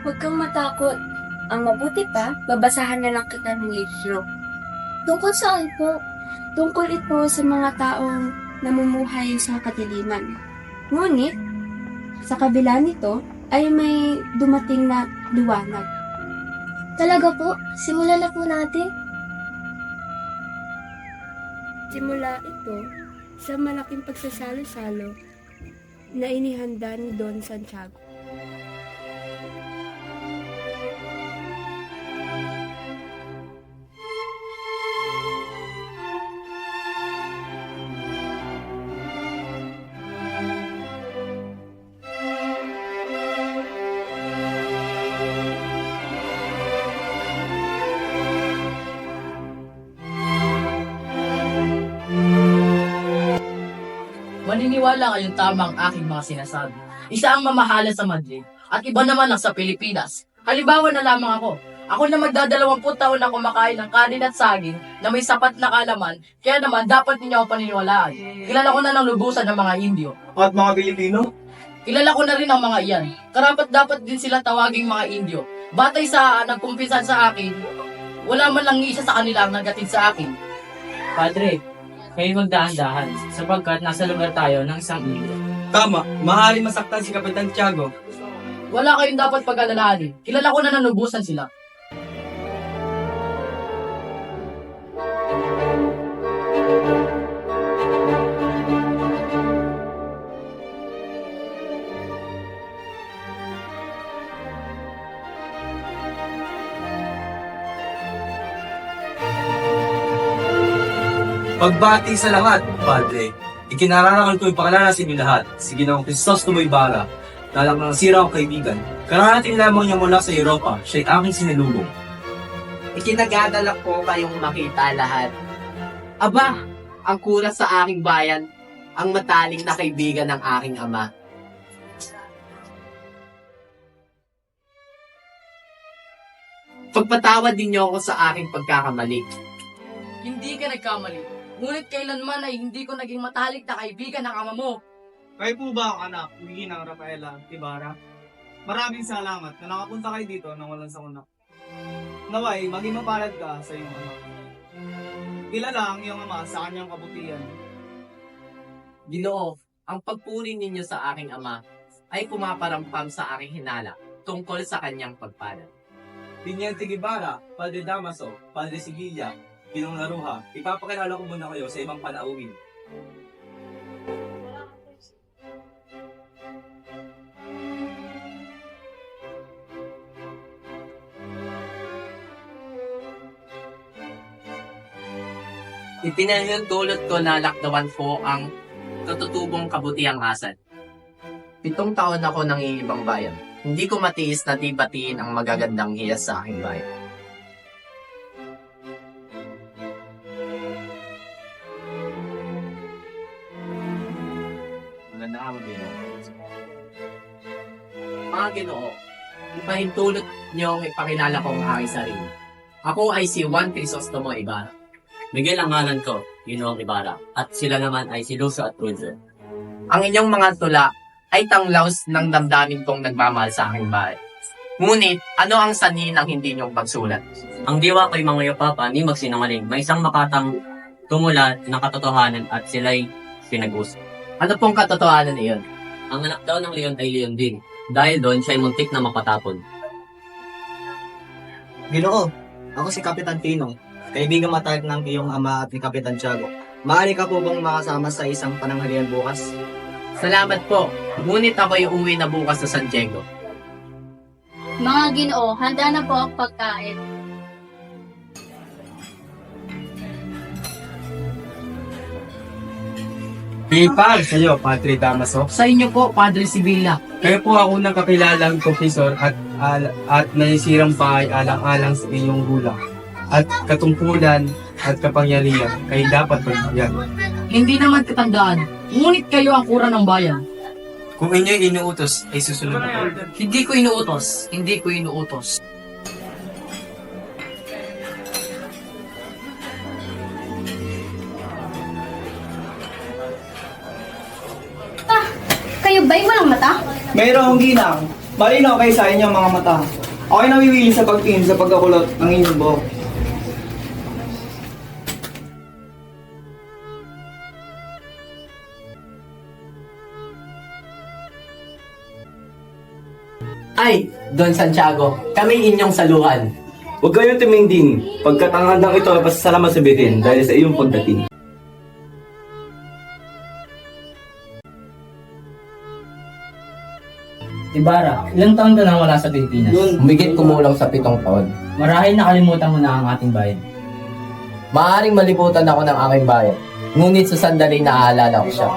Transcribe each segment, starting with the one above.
Huwag kang matakot. Ang mabuti pa, babasahan na lang kita ng libro. Tungkol saan po? Tungkol ito sa mga taong namumuhay sa kadiliman. Ngunit, sa kabila nito, ay may dumating na liwanag. Talaga po? Simulan na po natin. Simula ito sa malaking pagsasalo-salo na inihanda ni Don Santiago. Maniniwala kayong tama ang aking mga sinasabi. Isa ang mamahalan sa Madrid at iba naman ang sa Pilipinas. Halimbawa na lamang ako. Ako na magdadalawamput taon na kumakain ng kanin at saging na may sapat na kalaman, kaya naman dapat ninyo ako paniniwalaan. Kilala ko na ng lubusan ng mga Indio. At mga Pilipino? Kilala ko na rin ang mga iyan. Karapat dapat din sila tawaging mga Indio. Batay sa nagkumpisan sa akin, wala man lang isa sa kanila ang nagatid sa akin. Padre, kayo magdahan-dahan sapagkat nasa lugar tayo ng isang Indio. Tama, maaaring masaktan si Kapitan Tiago. Wala kayong dapat pag-alalahanin. Kilala ko na nanubusan sila. Pagbati sa lahat, Padre. Ikinararangal ko yung pakalalasin niyo lahat. Si Ginoong Cristos Tumoy-Bara, lalak ng sira ang kaibigan. Kararating lamang niya mula sa Europa, siya'y aking sinilubong. Ikinagadalak ko kayong makita lahat. Aba, ang kuras sa aking bayan, ang mataling na kaibigan ng aking ama. Pagpatawad ninyo ako sa aking pagkakamali. Hindi ka nagkamali. Ngunit kailanman ay hindi ko naging matalik na kaibigan ng ama mo. Kayo po ba ang anak, ng Rafaela Tibara? Maraming salamat na nakapunta kayo dito nang walang sakuna. Naway, maging mapalad ka sa iyong anak. Kilala ang iyong ama sa kanyang kabutihan. Ginoo, ang pagpuri ninyo sa aking ama ay pumaparampam sa aking hinala tungkol sa kanyang pagpalad. Tiniente Guevara, Padre Damaso, Padre Sigilla, Ginong Laruha, ipapakilala ko muna kayo sa ibang panauhin. Ipinahintulot ko na lakdawan ko ang katutubong kabutiang asad. 7 taon ako nang iibang bayan. Hindi ko matiis na di-batiin ang magagandang hiyas sa aking bayan. Mga Ginoo, ipahintulot niyong ipakilala ko ang aking sarili. Ako ay si Juan Crisostomo Ibarra. Miguel ang ngalan ko, Ginoong Ibarra, at sila naman ay si Lucio at Ruizel. Ang inyong mga tula ay tanglaws ng damdamin kong nagmamahal sa aking bahay. Ngunit, ano ang sanhi ng hindi niyong pagsulat? Ang diwa ko'y mga Papa ni magsinungaling, may isang makatang tumulat ng katotohanan at sila'y pinag-usap. Ano pong katotohanan iyon? Ang anak daw ng leon ay leon din, dahil doon siya'y muntik na mapatapon. Ginoo, ako si Kapitan Tinong, kaibigan matalik ng iyong ama at ni Kapitan Tiago. Maaari ka po bang makasama sa isang pananghalian bukas? Salamat po, ngunit ako'y uwi na bukas sa San Diego. Mga Ginoo, handa na po ang pagkain. Pipal kayo, Padre Damaso. Sa inyo po, Padre Sibilla. Kayo po ako ng kapilalang profesor at nasisirang bahay alang-alang sa inyong gulang. At katungkulan at kapangyarihan, kayo dapat pagbigyan. Hindi naman katandaan, ngunit kayo ang kura ng bayan. Kung inyo'y inuutos, ay susunod ako. Hindi ko inuutos, hindi ko inuutos. Kayo ba'y walang mata? Mayroong ginang, Malinaw kayo sa inyong mga mata. Ako'y nawiwili sa pagtingin sa pagkakulot ng inyong buhok. Ay, Don Santiago, kami inyong saluhan. Huwag kayong tumingding, pagkat ang handang ito ay pasasalamat sabihin dahil sa iyong pagdating. Ibarra, ilang taon ka nang wala sa Pilipinas? Humigit kumulang sa 7 taon. Marahil nakalimutan mo na ang ating bayan. Maaring malibutan ako ng aking bayan, ngunit sa sandali naaalala ko siya.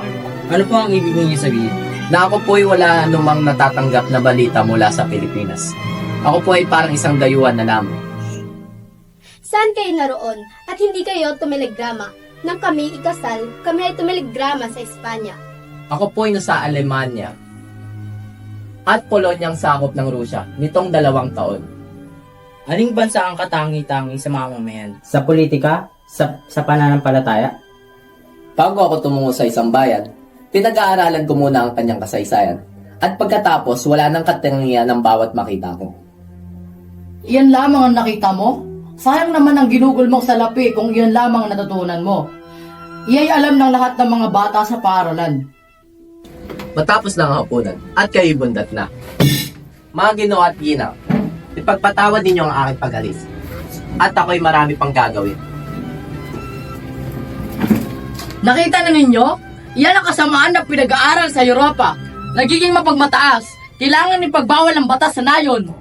Ano po ang ibig niyo sabihin? Na ako po'y wala anumang natatanggap na balita mula sa Pilipinas. Ako po ay parang isang dayuhan na lamang. Saan kayo naroon at hindi kayo tumiligrama? Nang kami ikasal, kami ay tumiligrama sa Espanya. Ako po ay nasa Alemanya at Polonyang sakop ng Rusya nitong 2 taon. Aling bansa ang katangi-tangi sa mamamayan? Sa politika? Sa pananampalataya? Bago ako tumungo sa isang bayan, pinag-aaralan ko muna ang kanyang kasaysayan. At pagkatapos, wala nang katangian ng bawat makita ko. Iyan lamang ang nakita mo? Sayang naman ang ginugol mong salapi kung iyan lamang ang natutunan mo. Iya'y alam ng lahat ng mga bata sa paaralan. Matapos ng hapunan at kayo'y bundat na. Mga Ginoo at Ginaw, ipagpatawad ninyo ang aking pag-alis. At ako'y marami pang gagawin. Nakita na ninyo? Iyan ang kasamaan ng pinag-aaral sa Europa. Nagiging mapagmataas. Kailangan ipagbawal ang batas sa nayon.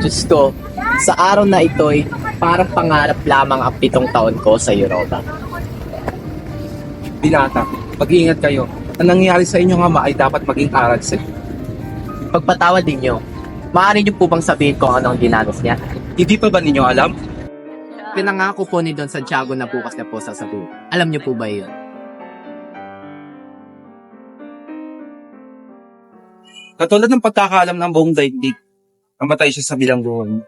Diyos ko, sa araw na ito'y parang pangarap lamang ang 7 taon ko sa Europa. Binata, mag-iingat kayo. Ang nangyari sa inyong ama ay dapat maging aral sa inyo. Pagpatawad ninyo, maaari niyo po bang sabihin kung ano ang dinanos niya? Hindi pa ba ninyo alam? Pinangako po ni Don Santiago na bukas na po sasabihin. Alam niyo po ba yun? Katulad ng pagkakaalam ng buong daigdig, namatay siya sa bilangguan.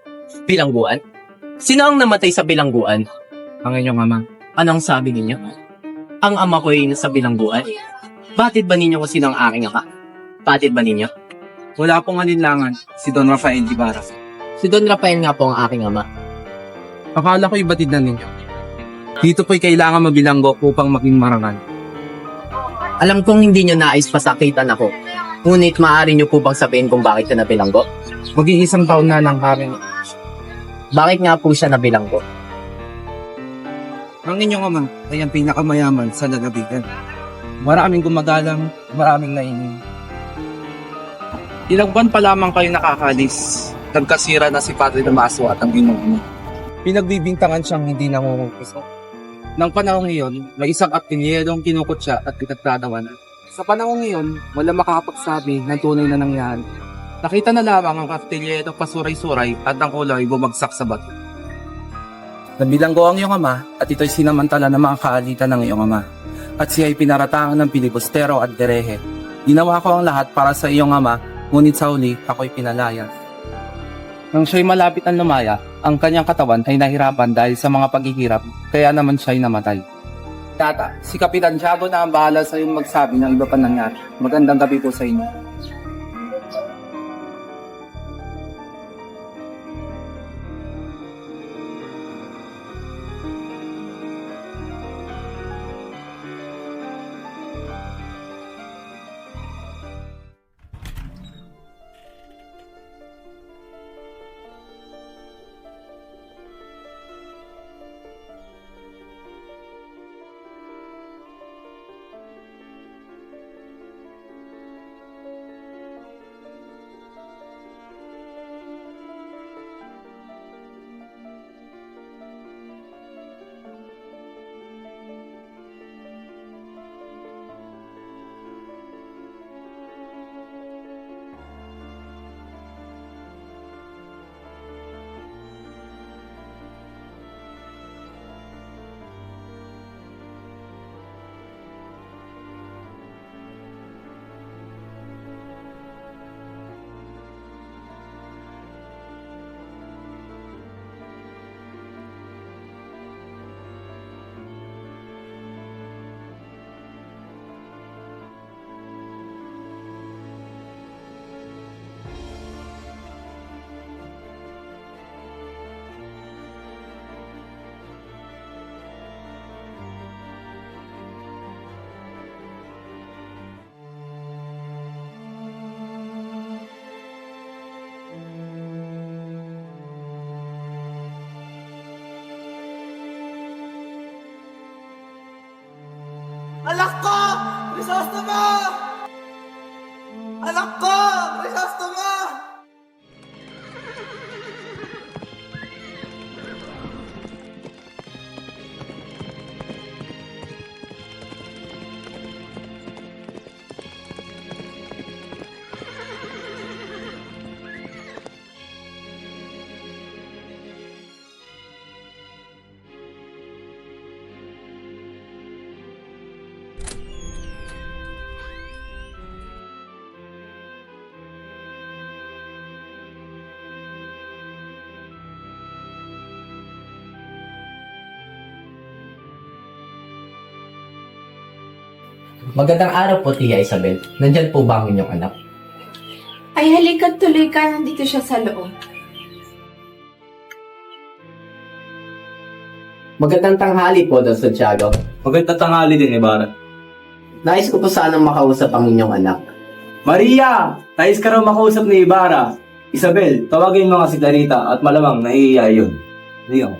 Bilangguan? Sino ang namatay sa bilangguan? Ang inyong ama. Anong sabi ninyo? Ang ama ko ay nasa bilangguan? Batid ba ninyo kung sino ang aking ama? Batid ba ninyo? Wala pong alinlangan, si Don Rafael Ibarra. Si Don Rafael nga po ang aking ama. Akala ko'y batid na ninyo. Dito po'y kailangan mabilanggo upang maging marangal. Alam kong hindi nyo nais pasakitan ako. Ngunit maaari nyo po bang sabihin kung bakit ka nabilanggo? Mag-iisang taon na lang kami. Bakit nga po siya nabilanggo? Ang inyong ama ay ang pinakamayaman sa lalabigan. Maraming gumagalang, maraming nainim. Ilang buwan pa lamang kayo nakakalis. Nagkasira na si Padre Damaso at ang inyong ama. Pinagbibintangan siyang hindi nangungumpisa. Nang panahong iyon, may isang aptinyedong kinukot siya at pinagtatawanan. Sa panahong iyon, wala makakapagsabi ng tunay na nangyari. Nakita na lamang ang aptinyedong pasuray-suray at ang kulay bumagsak sa bato. Nabilanggo ang iyong ama at ito'y sinamantala ng mga kaalitan ng iyong ama. At siya ay pinaratangan ng pilibustero at derehe. Ginawa ko ang lahat para sa iyong ama, ngunit sa huli ako'y pinalaya. Nang siya'y malapit ang lumaya, ang kanyang katawan ay nahirapan dahil sa mga paghihirap, kaya naman siya'y namatay. Tata, si Kapitan Tiago na ang bahala sa iyong magsabi ng iba pa nangyari. Magandang gabi po sa inyo. Anak ko! Crisostomo! Anak ko! Crisostomo! Magandang araw po, Tia Isabel. Nandyan po ba ang inyong anak? Ay, halika't tuloy ka. Nandito siya sa loob. Magandang tanghali po, Don Santiago. Magandang tanghali din, Ibarra. Nais ko po sanang makausap ang inyong anak. Maria! Nais ka raw makausap ni Ibarra. Isabel, tawagin mo nga si Clarita at malamang nahihiya yun. Hindi ako.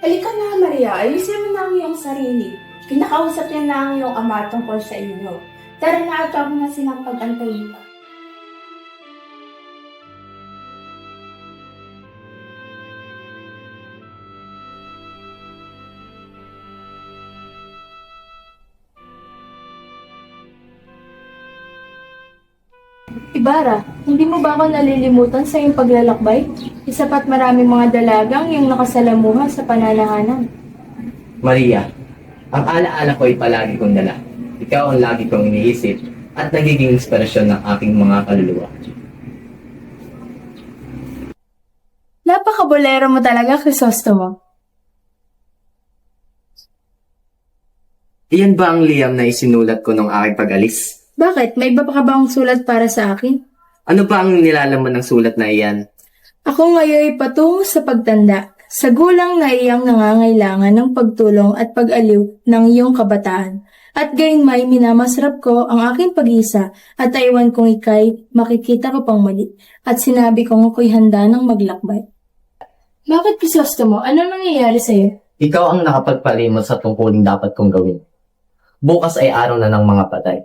Halika na, Maria. Ayusin mo na ang iyong sarili. Kinakausap niya na ang iyong ama tungkol sa inyo. Tara na at huwag na silang pag-antayin pa. Ibarra, hindi mo ba ako nalilimutan sa iyong paglalakbay? Isa pa't maraming mga dalagang yung nakasalamuha sa pananahanan. Maria, ang alaala ko ay palagi kong dala. Ikaw ang lagi kong iniisip at nagiging inspirasyon ng aking mga kaluluwa. Napakabolero mo talaga, Crisostomo. Iyan ba ang liham na isinulat ko nung aking pag-alis? Bakit? May iba pa ka bang sulat para sa akin? Ano ba ang nilalaman ng sulat na iyan? Ako ngayon ay patungo sa pagtanda, sa gulang na iyang nangangailangan ng pagtulong at pag-aliw ng iyong kabataan. At gayon may minamasarap ko ang aking pag-isa at aywan kong ikay makikita ko pang mali. At sinabi kong ako'y handa ng maglakbay. Bakit, Crisostomo? Ano nangyayari sa'yo? Ikaw ang nakapagpalimot sa tungkuling dapat kong gawin. Bukas ay araw na ng mga patay.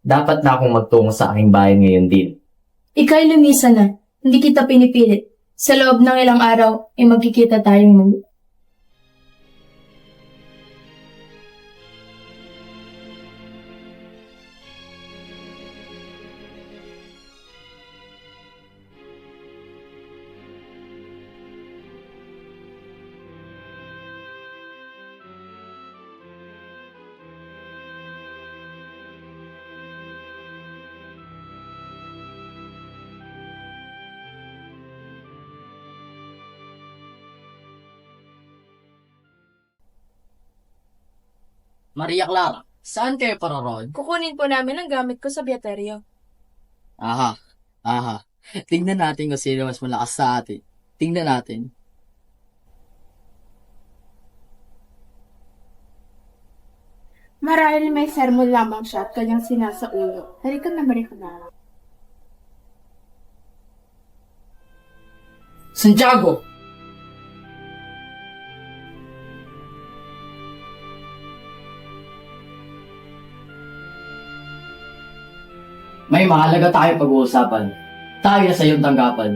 Dapat na akong magtungo sa aking bayan ngayon din. Ika'y lumisa na. Hindi kita pinipilit. Sa loob ng ilang araw, ay magkikita tayong muli. Maria Clara, saan kayo paroroon? Kukunin po namin ang gamit ko sa biyateryo. Aha. Tingnan natin kung sino mas malakas sa atin. Tingnan natin. Marahil may sermon lamang siya at kanyang sinasaulo. Halika na, Maria na. Santiago! May mahalaga tayo pag-uusapan. Tayo na sa iyong tanggapan.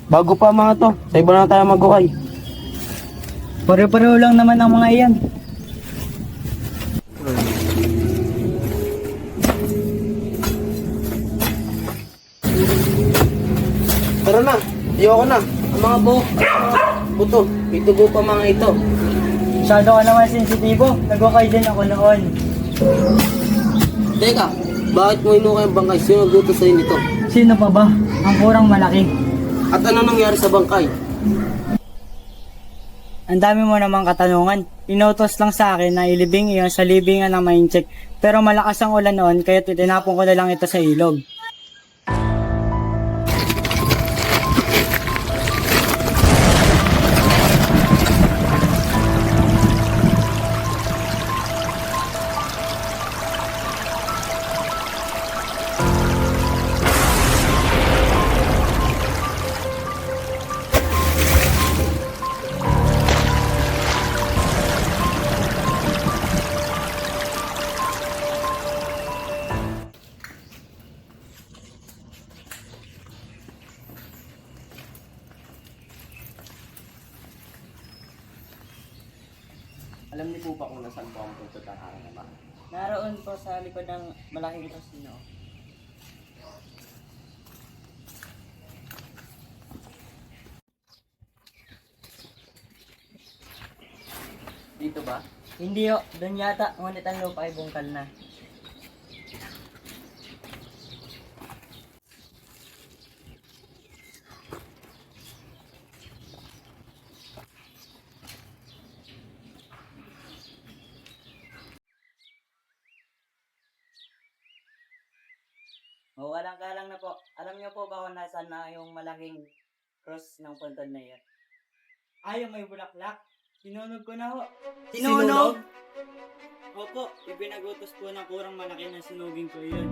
Bago pa mga to, sa iba na tayo mag-ukay. Pare-pareho lang naman ang mga iyan. Tara na, ayoko na. Ang mga buto, may tubo pa mga ito. Masyado ka naman sensitibo. Nag-okay din ako noon. Teka, bakit mo inukay ang bangkay? Sino nagluto sa'yo nito? Sino pa ba? Ang kurang malaki. At ano nangyari sa bangkay? Ang dami mo namang katanungan. Inutos lang sa akin na ilibing iyon sa libingan ng Maincheck. Pero malakas ang ulan noon kaya titinapon ko na lang ito sa ilog. Alam niyo po ba kung nasaan po ang pupunta ng aking ama? Naroon po sa likod ng malaking kasino. Dito ba? Hindi ho, doon yata, ngunit ang lupa ay bungkal na. O, walang-galang na po. Alam niyo po ba kung nasaan na yung malaking cross ng puntod na iyon? Ay, yung may bulaklak. Sinunog ko na ho. Sinunog? Opo, ibinagutos po ng kurang malaki na sinugin ko iyon.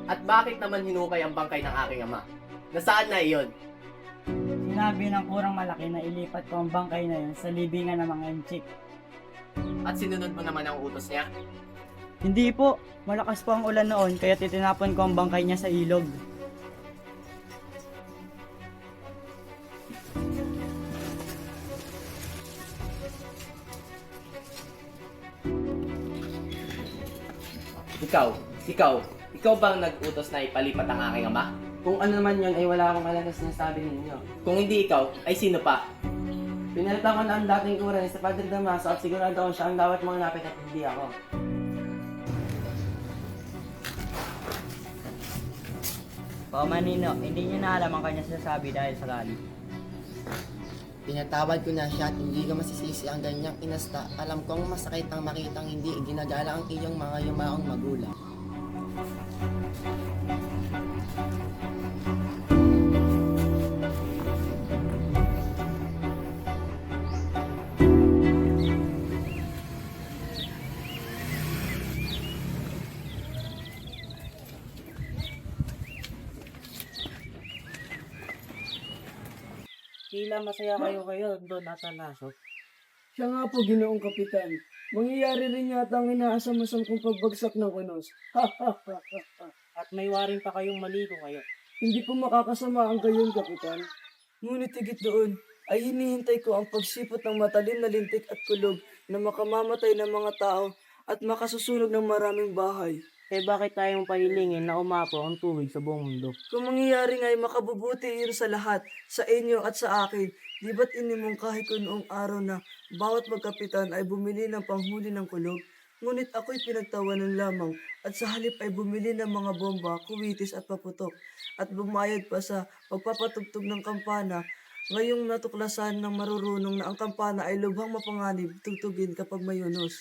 At bakit naman hinukay ang bangkay ng aking ama? Nasaan na iyon? Sinabi ng kurang malaki na ilipat ko ang bangkay na yun sa libingan ng mga enchik. At sinunod mo naman ang utos niya? Hindi po, malakas po ang ulan noon kaya titinapon ko ang bangkay niya sa ilog. Ikaw bang nag-utos na ipalipat ang aking ama? Kung ano naman yun, ay wala akong alam na sinasabi ninyo. Kung hindi ikaw, ay sino pa? Pinalitan ko na ang dating kuray sa Padre Damaso at sigurado ako siya ang dapat mong lapit at hindi ako. Pamanino, hindi niya na alam ang kanya sinasabi dahil sa kali. Pinatawad ko na siya at hindi ka masisisi ang ganyang inasta. Alam kong masakit ang makitang hindi ginagala ang iyong mga yumaong magulang. Tila masaya kayo doon at naso. Siya nga po, Ginoong Kapitan. Mangyayari rin yata ang inaasam-asam kong pagbagsak ng unos. At may waring pa kayong maligo kayo. Hindi po makakasama ang gayon, Kapitan. Ngunit higit doon, ay hinihintay ko ang pagsipot ng matalim na lintik at kulog na makamamatay ng mga tao at makasusunog ng maraming bahay. Eh bakit tayong pahilingin na umapo ang tubig sa buong mundo? Kung mangyayari nga'y makabubuti iyon sa lahat, sa inyo at sa akin, di ba't inimungkahi ko noong araw na bawat magkapitan ay bumili ng panghuli ng kulog? Ngunit ako'y pinagtawanan lamang at sa halip ay bumili ng mga bomba, kuwitis at paputok at bumayad pa sa pagpapatugtog ng kampana. Ngayong natuklasan ng marurunong na ang kampana ay lubhang mapanganib tugtugin kapag may unos.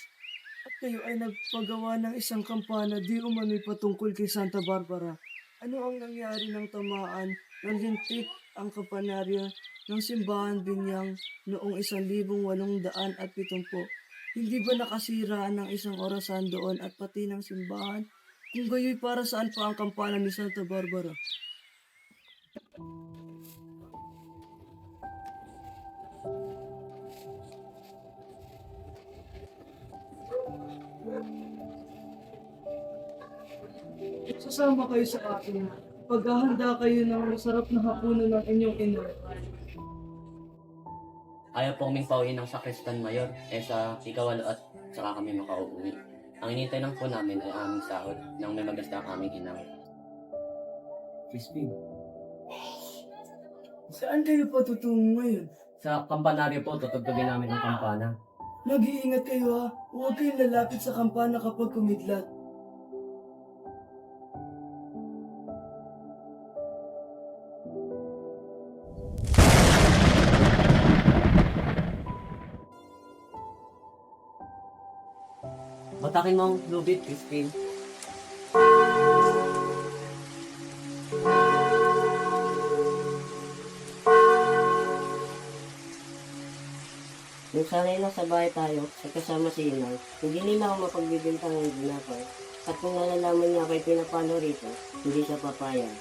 At kayo ay nagpagawa ng isang kampana di umano'y patungkol kay Santa Barbara. Ano ang nangyari ng tamaan ng lintik ang kampanarya ng simbahan Binyang noong 1870? Hindi ba nakasira ng isang orasan doon at pati ng simbahan? Kung gayo'y para saan pa ang kampana ni Santa Barbara? Sasama kayo sa akin. Paghahanda kayo ng masarap na hapunan ng inyong ina. Ayaw po kaming pauwiin ng Sakristan Mayor, sa ikawalo at saka kami makauwi. Ang inintay lang po namin ay aming sahod nang may magasta ang aming inang. Crispin. Saan kayo patutungo ngayon? Sa kampanaryo po, tutugtugin namin ang kampana. Mag-iingat kayo ha. Huwag kayong lalapit sa kampana kapag kumidlat. Batakin mo ang lubid, Crispin. Nung sanay na sa bahay tayo, at kasama si Inay, hindi nila ako mapagbibintang ng ginagawa. At kung nalalaman niya ako'y pinapalo rito, hindi siya papayag.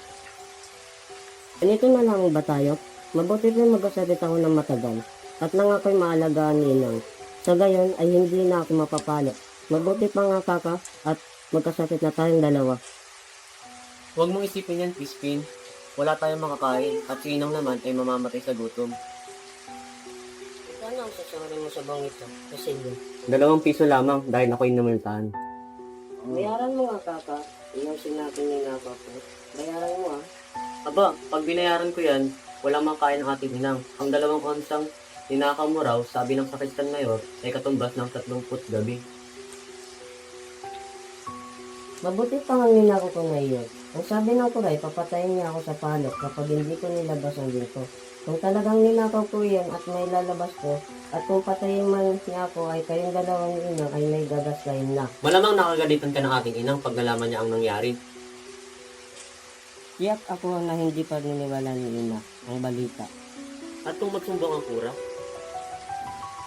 Ganito na lang ba tayo? Mabuti rin mag-usapit ako ng matagal, at nang ako'y maalagaan ni Inang. Sa gayon ay hindi na ako mapapalo. Mabuti pa nga kaka, at magkasakit na tayong dalawa. Huwag mong isipin yan, Crispin. Wala tayong makakain, at si Inang naman ay mamamatay sa gutom. Ano ang sasawarin mo sa bangito, Basilio? 2 piso lamang dahil ako'y namultahan. Bayaran mo nga, kaka. Yung sinabi ni Napa ko. Bayaran mo ah. Aba, pag binayaran ko yan, wala mang kain ng ating Inang. Ang 2 onsang ninakaw mo raw, sabi ng sakristan mayor, ay katumbas ng 30 gabi. Mabuti pa nga ninakaw ko na iyon. Ang sabi ng kuray, papatayin niya ako sa palok kapag hindi ko nilabas ang ginto. Kung talagang ninakaw ko yan at may lalabas ko, at kung patayin man niya ako ay kayong dalawang inang ay may gagaslayin na. Malamang nakagalitan ka ng ating inang pag nalaman niya ang nangyari. Tiyak ako na hindi pa niniwala ni Ina ang balita. At kung magsumbong ang kura?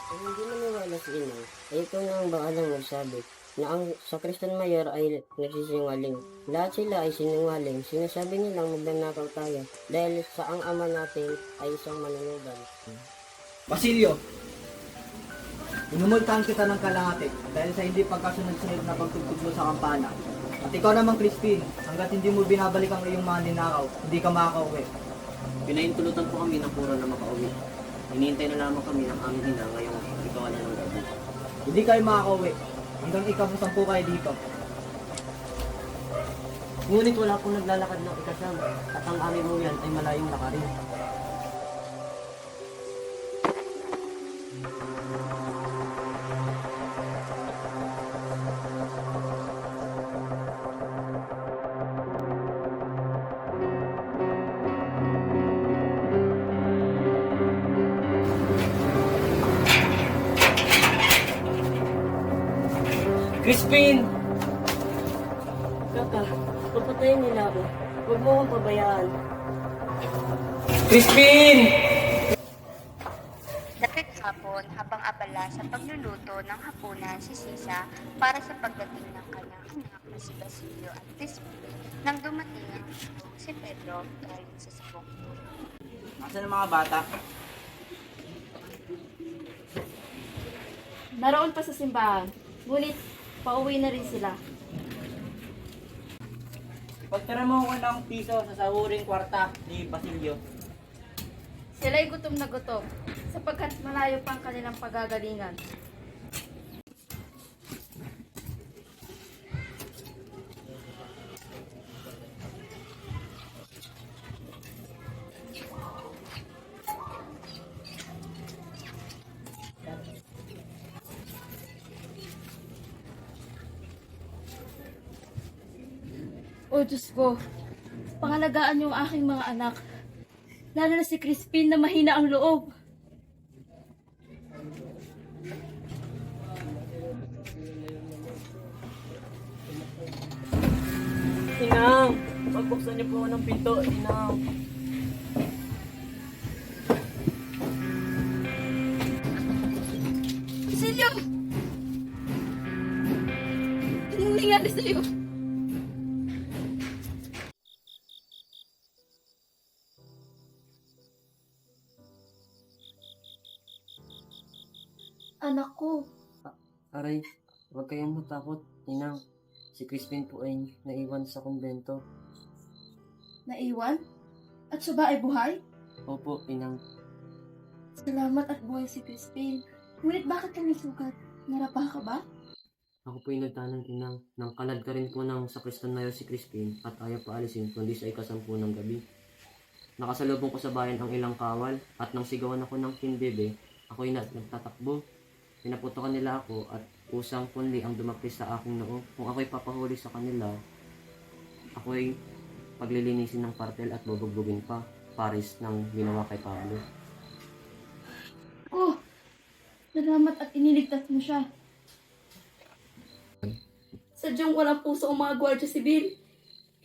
Kung hindi maniwala si Ina, ay ito na ang baalang nagsabi na ang sakristan mayor ay nagsisinungaling. Lahat sila ay sinungaling. Sinasabi nilang magnanakaw tayo dahil sa ang ama natin ay isang manunugan. Basilio, inumultahan kita ng kalahati dahil sa hindi pagkasunod-sunod na pagtugtog mo sa kampana. At ikaw naman, Crispin, hanggat hindi mo binabalik ang iyong mga ninakaw, hindi ka makakauwi. Pinahintulutan po kami ng pura na makauwi. Hinihintay na lamang kami ng aming ina ngayong ikaw na ng gabi. Hindi kayo makakauwi hanggang ikaw-10 kayo dito. Ngunit wala pong naglalakad ng ikasama at ang aming uyan ay malayong lakarin. Crispin! Kaka, papatayin nila ako. Huwag mo akong pabayaan. Crispin! Dapit hapon habang abala sa pagluluto ng hapunan si Sisa para sa pagdating ng kanyang anak na si Basilio at Crispin nang dumating ang si Pedro galing sa sabong. Nasaan ang mga bata? Naroon pa sa simbahan, ngunit pauwi na rin sila. Pagtara mo ko ng piso sa sahuring kwarta ni Basilio. Sila'y gutom na gutom, sapagkat malayo pa ang kanilang pagagalingan. O Diyos ko, pangalagaan niyo ang aking mga anak. Lalo na si Crispin na mahina ang loob. Inang! Pagbuksan niyo po ako ng pinto, Inang. Basilio! Anong nangyari sa'yo? Anak ko. Aray, huwag kayong matakot, Inang. Si Crispin po ay naiwan sa kumbento. Naiwan? At siya ba ay buhay? Opo, Inang. Salamat at buhay si Crispin. Ngunit bakit ka nisugat? Narapa ka ba? Ako po yung nagtanong, Inang. Nang kalad ka rin po ng sakristan mayor si Crispin at ayaw paalisin kundi sa ikasampu ng gabi. Nakasalubong ko sa bayan ang ilang kawal at nang sigawan ako ng kinbebe, ako'y nagtatakbo. Pinaputokan nila ako at usang punli ang dumapis sa aking noo. Kung ako'y papahuli sa kanila, ako'y paglilinisin ng partel at bubugbugin pa, pares ng ginawa kay Pablo. Oh, salamat at iniligtas mo siya. Sadyang walang puso ang mga gwardiya sibil.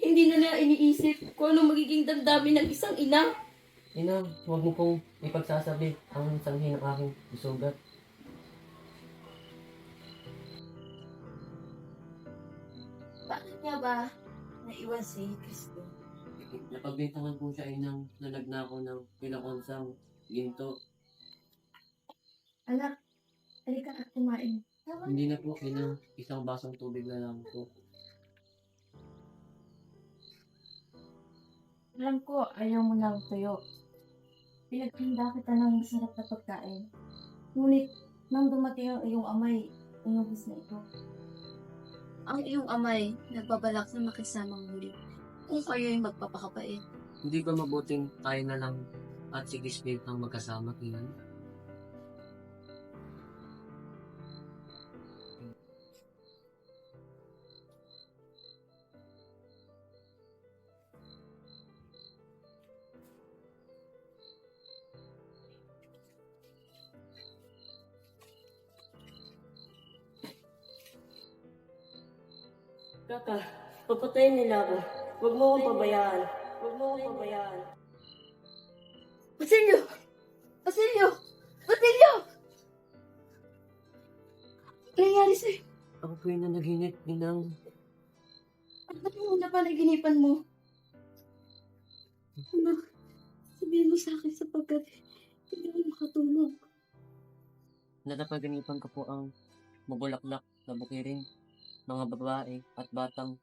Hindi na nila iniisip kung ano magiging damdamin ng isang ina. Ina, huwag mo pong ipagsasabi ang sanhi ng aking sugat. Bakit nga ba naiwan si Cristo? Napagbintangan po siya inang nalagnako ng ilang onsang ginto. Anak, halika at kumain. Hindi na po, ina. Isang basong tubig na lang po. Alam ko, ayaw mo ng tuyo. Pinagtinda kita ng masarap na pagkain. Ngunit, nang dumating ang iyong amay, inubos na ito. Ang iyong amay, nagbabalak na makisamang muli. Kung kayo'y magpapakapait. Hindi ba mabuting tayo na lang at si Crispin ang magkasama, ina? Kaka, papatayin nila ako. Huwag mo akong pabayaan. Huwag mo akong pabayaan. Basilio! Basilio! Basilio! Ano nangyari sa'yo? Ako po yung nanaginip, inang. Ano muna pa naginipan mo? Anak, sabihin mo sa akin sapagkat hindi ako makatulog. Natapaginipan ko po ang mabulaklak na bukirin, mga babae at batang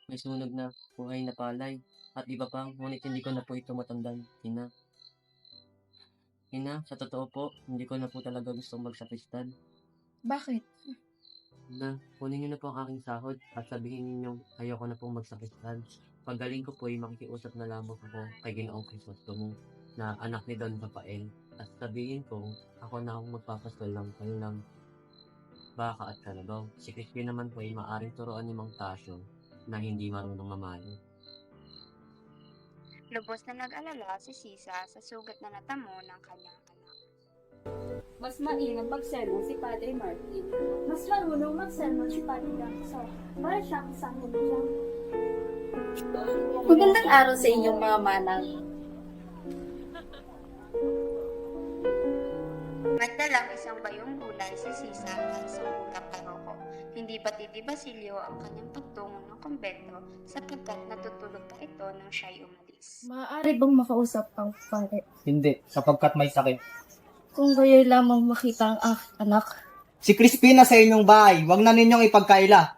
may sunog na buhay na palay at iba pang, ngunit hindi ko na po ito matandaan, ina. Ina, sa totoo po, hindi ko na po talaga gustong magsakristan. Bakit? Na, kunin niyo na po ang aking sahod at sabihin ninyong ayoko na pong magsakristan. Pagaling ko po ay makikiusap na lamang ako kay Ginoong Crisostomo na anak ni Don Rafael at sabihin kong ako na akong magpapastol ng kanilang baka at kalabaw. Si Crispin naman po ay maaring turuan ni Mang Tasyo na hindi marunong mamalo. Lubos na nag-alala si Sisa sa sugat na natamo ng kanyang anak. Mas mainam magsermon si Padre Martin. Mas marunong magsermon si Padre Ganso. Para siya kasama niya. Magandang araw sa inyong mga manang. Magdalang isang bayong gulay si Sisa at sa unang paroko. Hindi batid Basilio ang kanyang pagtungo ng kumbento sapagkat natutulog pa ito nang siya'y umalis. Maaari bang makausap ang pare? Hindi, sapagkat may sakit. Kung gayoy lamang makita ang aking anak. Si Crispin na sa inyong bahay, wag na ninyong ipagkaila.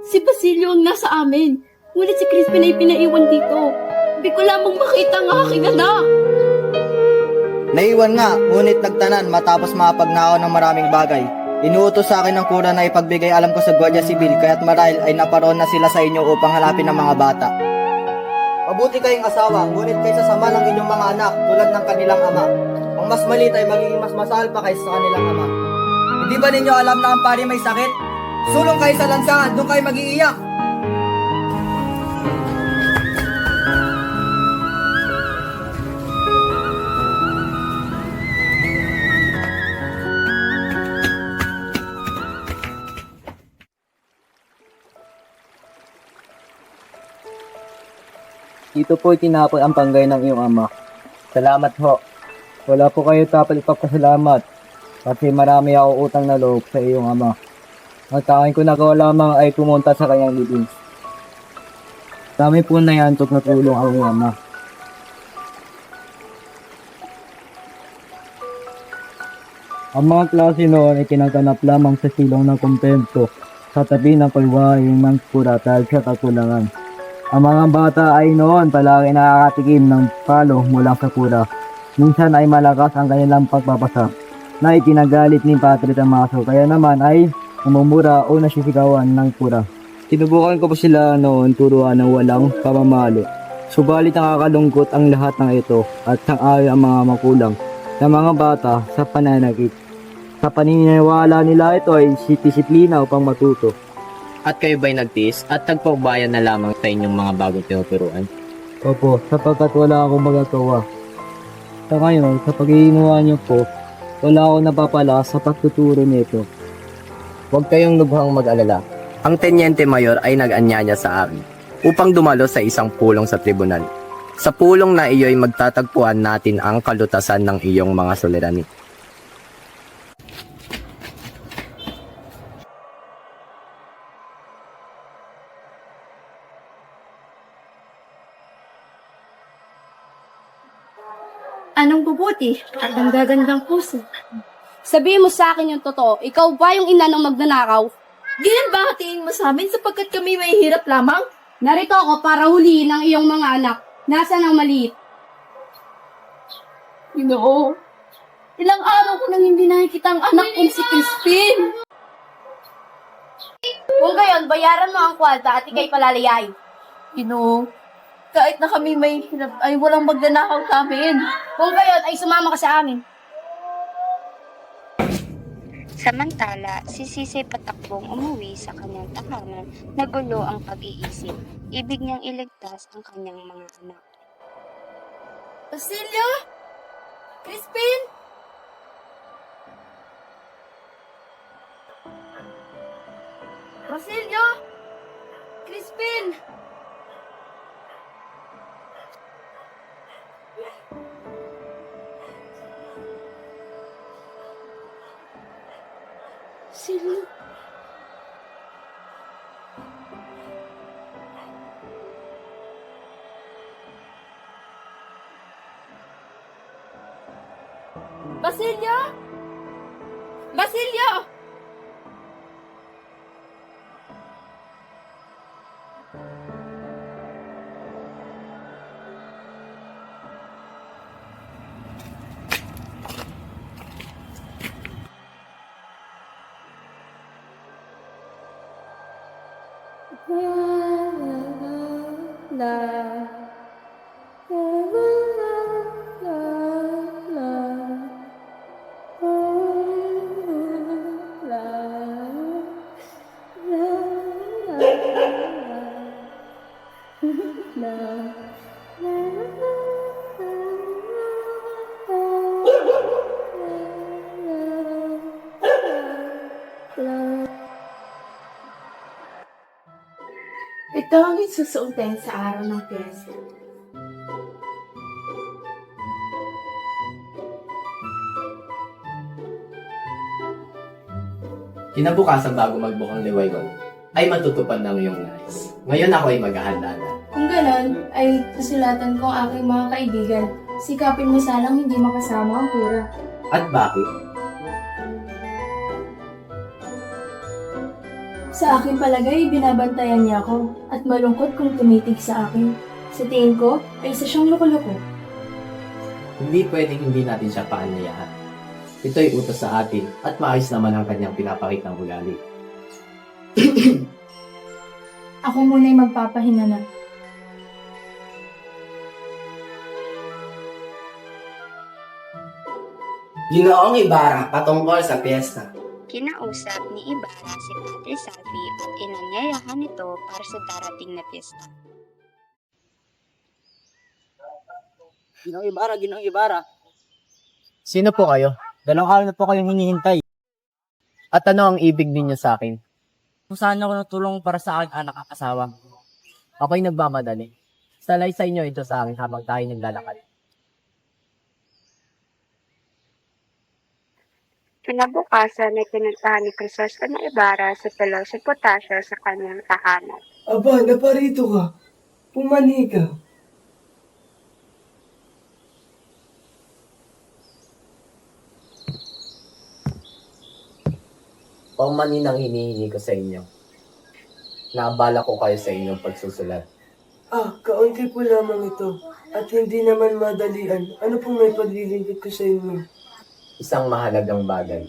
Si Basilio ang nasa amin. Ngunit si Crispin ay pinaiwan dito. Hindi ko lamang makita ang aking anak. Naiwan nga, ngunit nagtanan matapos mapagnakaw ng maraming bagay. Inuutos sa akin ng kura na ipagbigay alam ko sa Guardia Civil, kaya't marahil ay naparoon na sila sa inyo upang hanapin ang mga bata. Mabuti kayong asawa, ngunit kaysa sama ng inyong mga anak tulad ng kanilang ama. Ang mas maliit ay magiging mas masahal pa kaysa sa kanilang ama. Hindi ba ninyo alam na ang pari may sakit? Sulong kayo sa lansangan, doon kayo mag-iiyak. Dito po itinapon ang panggay ng iyong ama. Salamat ho. Wala po kayo dapat ipagpasalamat kasi marami ako utang na loob sa iyong ama. Ang tanging ko nagawa lamang ay pumunta sa kanyang libing. Dami po na yantok na tulong ang iyong ama. Ang mga klase noon ay kinaganap lamang sa silong ng kumpento sa tabi ng pagwaing ng kura dahil sa kakulangan. Ang mga bata ay noon palagi nakakatikim ng palo mula sa kura. Minsan ay malakas ang kanilang pagpapasa na itinagalit ni Padre Damaso, kaya naman ay namumura o nasisigawan ng kura. Sinubukan ko po sila noon turuan ng walang pamamalo. Subalit nakakalungkot ang lahat ng ito at sang-ayon ang mga magulang ng mga bata sa pananakit Sa paniniwala nila ito ay disiplina upang matuto. At kayo ba'y nagtiis at nagpaubaya na lamang sa inyong mga bagong tinuturuan? Opo, sapagkat wala akong magagawa. Sa ngayon, sa pag-iinuha niyo po, wala akong napapala sa pagtuturo nito. Huwag kayong lubhang mag-alala. Ang Tenyente Mayor ay nag-anyaya sa akin upang dumalo sa isang pulong sa tribunal. Sa pulong na iyo'y magtatagpuan natin ang kalutasan ng iyong mga sulirani. Anong bubuti at ang gagandang puso? Sabihin mo sa akin yung totoo. Ikaw ba yung ina ng magnanakaw? Ganyan ba hatiin mo sa amin sapagkat kami may hirap lamang? Narito ako para huliin ang iyong mga anak. Nasaan ang maliit? Ginoo, ilang araw ko nang hindi nakikita ang anak kong si Crispin. Kung gayon, bayaran mo ang kwalta at ikay palalayain. Ginoo, kahit na kami may hirap ay walang magnanakaw sa amin. Kung gayon, ay sumama ka sa amin. Samantala, si Sisay patakbong umuwi sa kanyang tahanan, nagulo ang pag-iisip. Ibig niyang iligtas ang kanyang mga anak. Basilio? Crispin? Basilio? Crispin? Basilio? Basilio? Basilio? Ito ang isusuotin sa araw ng piyesta. Kinabukasan bago magbukang liwaywal, ay matutupad ng iyong nais. Ngayon ako ay maghahanda na. Kung ganon, ay susulatan ko ang aking mga kaibigan. Sikapin mo sanang hindi makasama ang pura. At bakit? Sa aking palagay, binabantayan niya ako at malungkot kung tumitig sa akin. Sa tingin ko, ay isa siyang loko-loko. Hindi pwedeng hindi natin siya paanyayahan. Ito'y utos sa atin at maayos naman ang kanyang pinapakitang ugali. Ako muna'y magpapahinga na. Ginoong Ibarra patungkol sa piyesta. Kinausap ni Ibarra si Padre Salvi at inanyayahan ito para sa darating na piyesta. Ginong Ibarra. Sino po kayo? 2 araw na po kayong hinihintay. At ano ang ibig ninyo sa akin? Kung saan ako natulong para sa aking anak at asawa. Ako'y nagmamadali. Salaysay nyo ito sa akin habang tayo naglalakad. Kinabukasan ay pinuntahan ni Crisostomo Ibarra sa Talo si Potasio sa kanyang tahanan. Aba, naparito ka. Pumani ka. Paumanin ang hinihingi ko sa inyo. Naabala ko kayo sa inyong pagsusulat. Kaunti po lamang ito. At hindi naman madalian. Ano pong may paglilingkod ko sa inyo? Isang mahalagang bagay.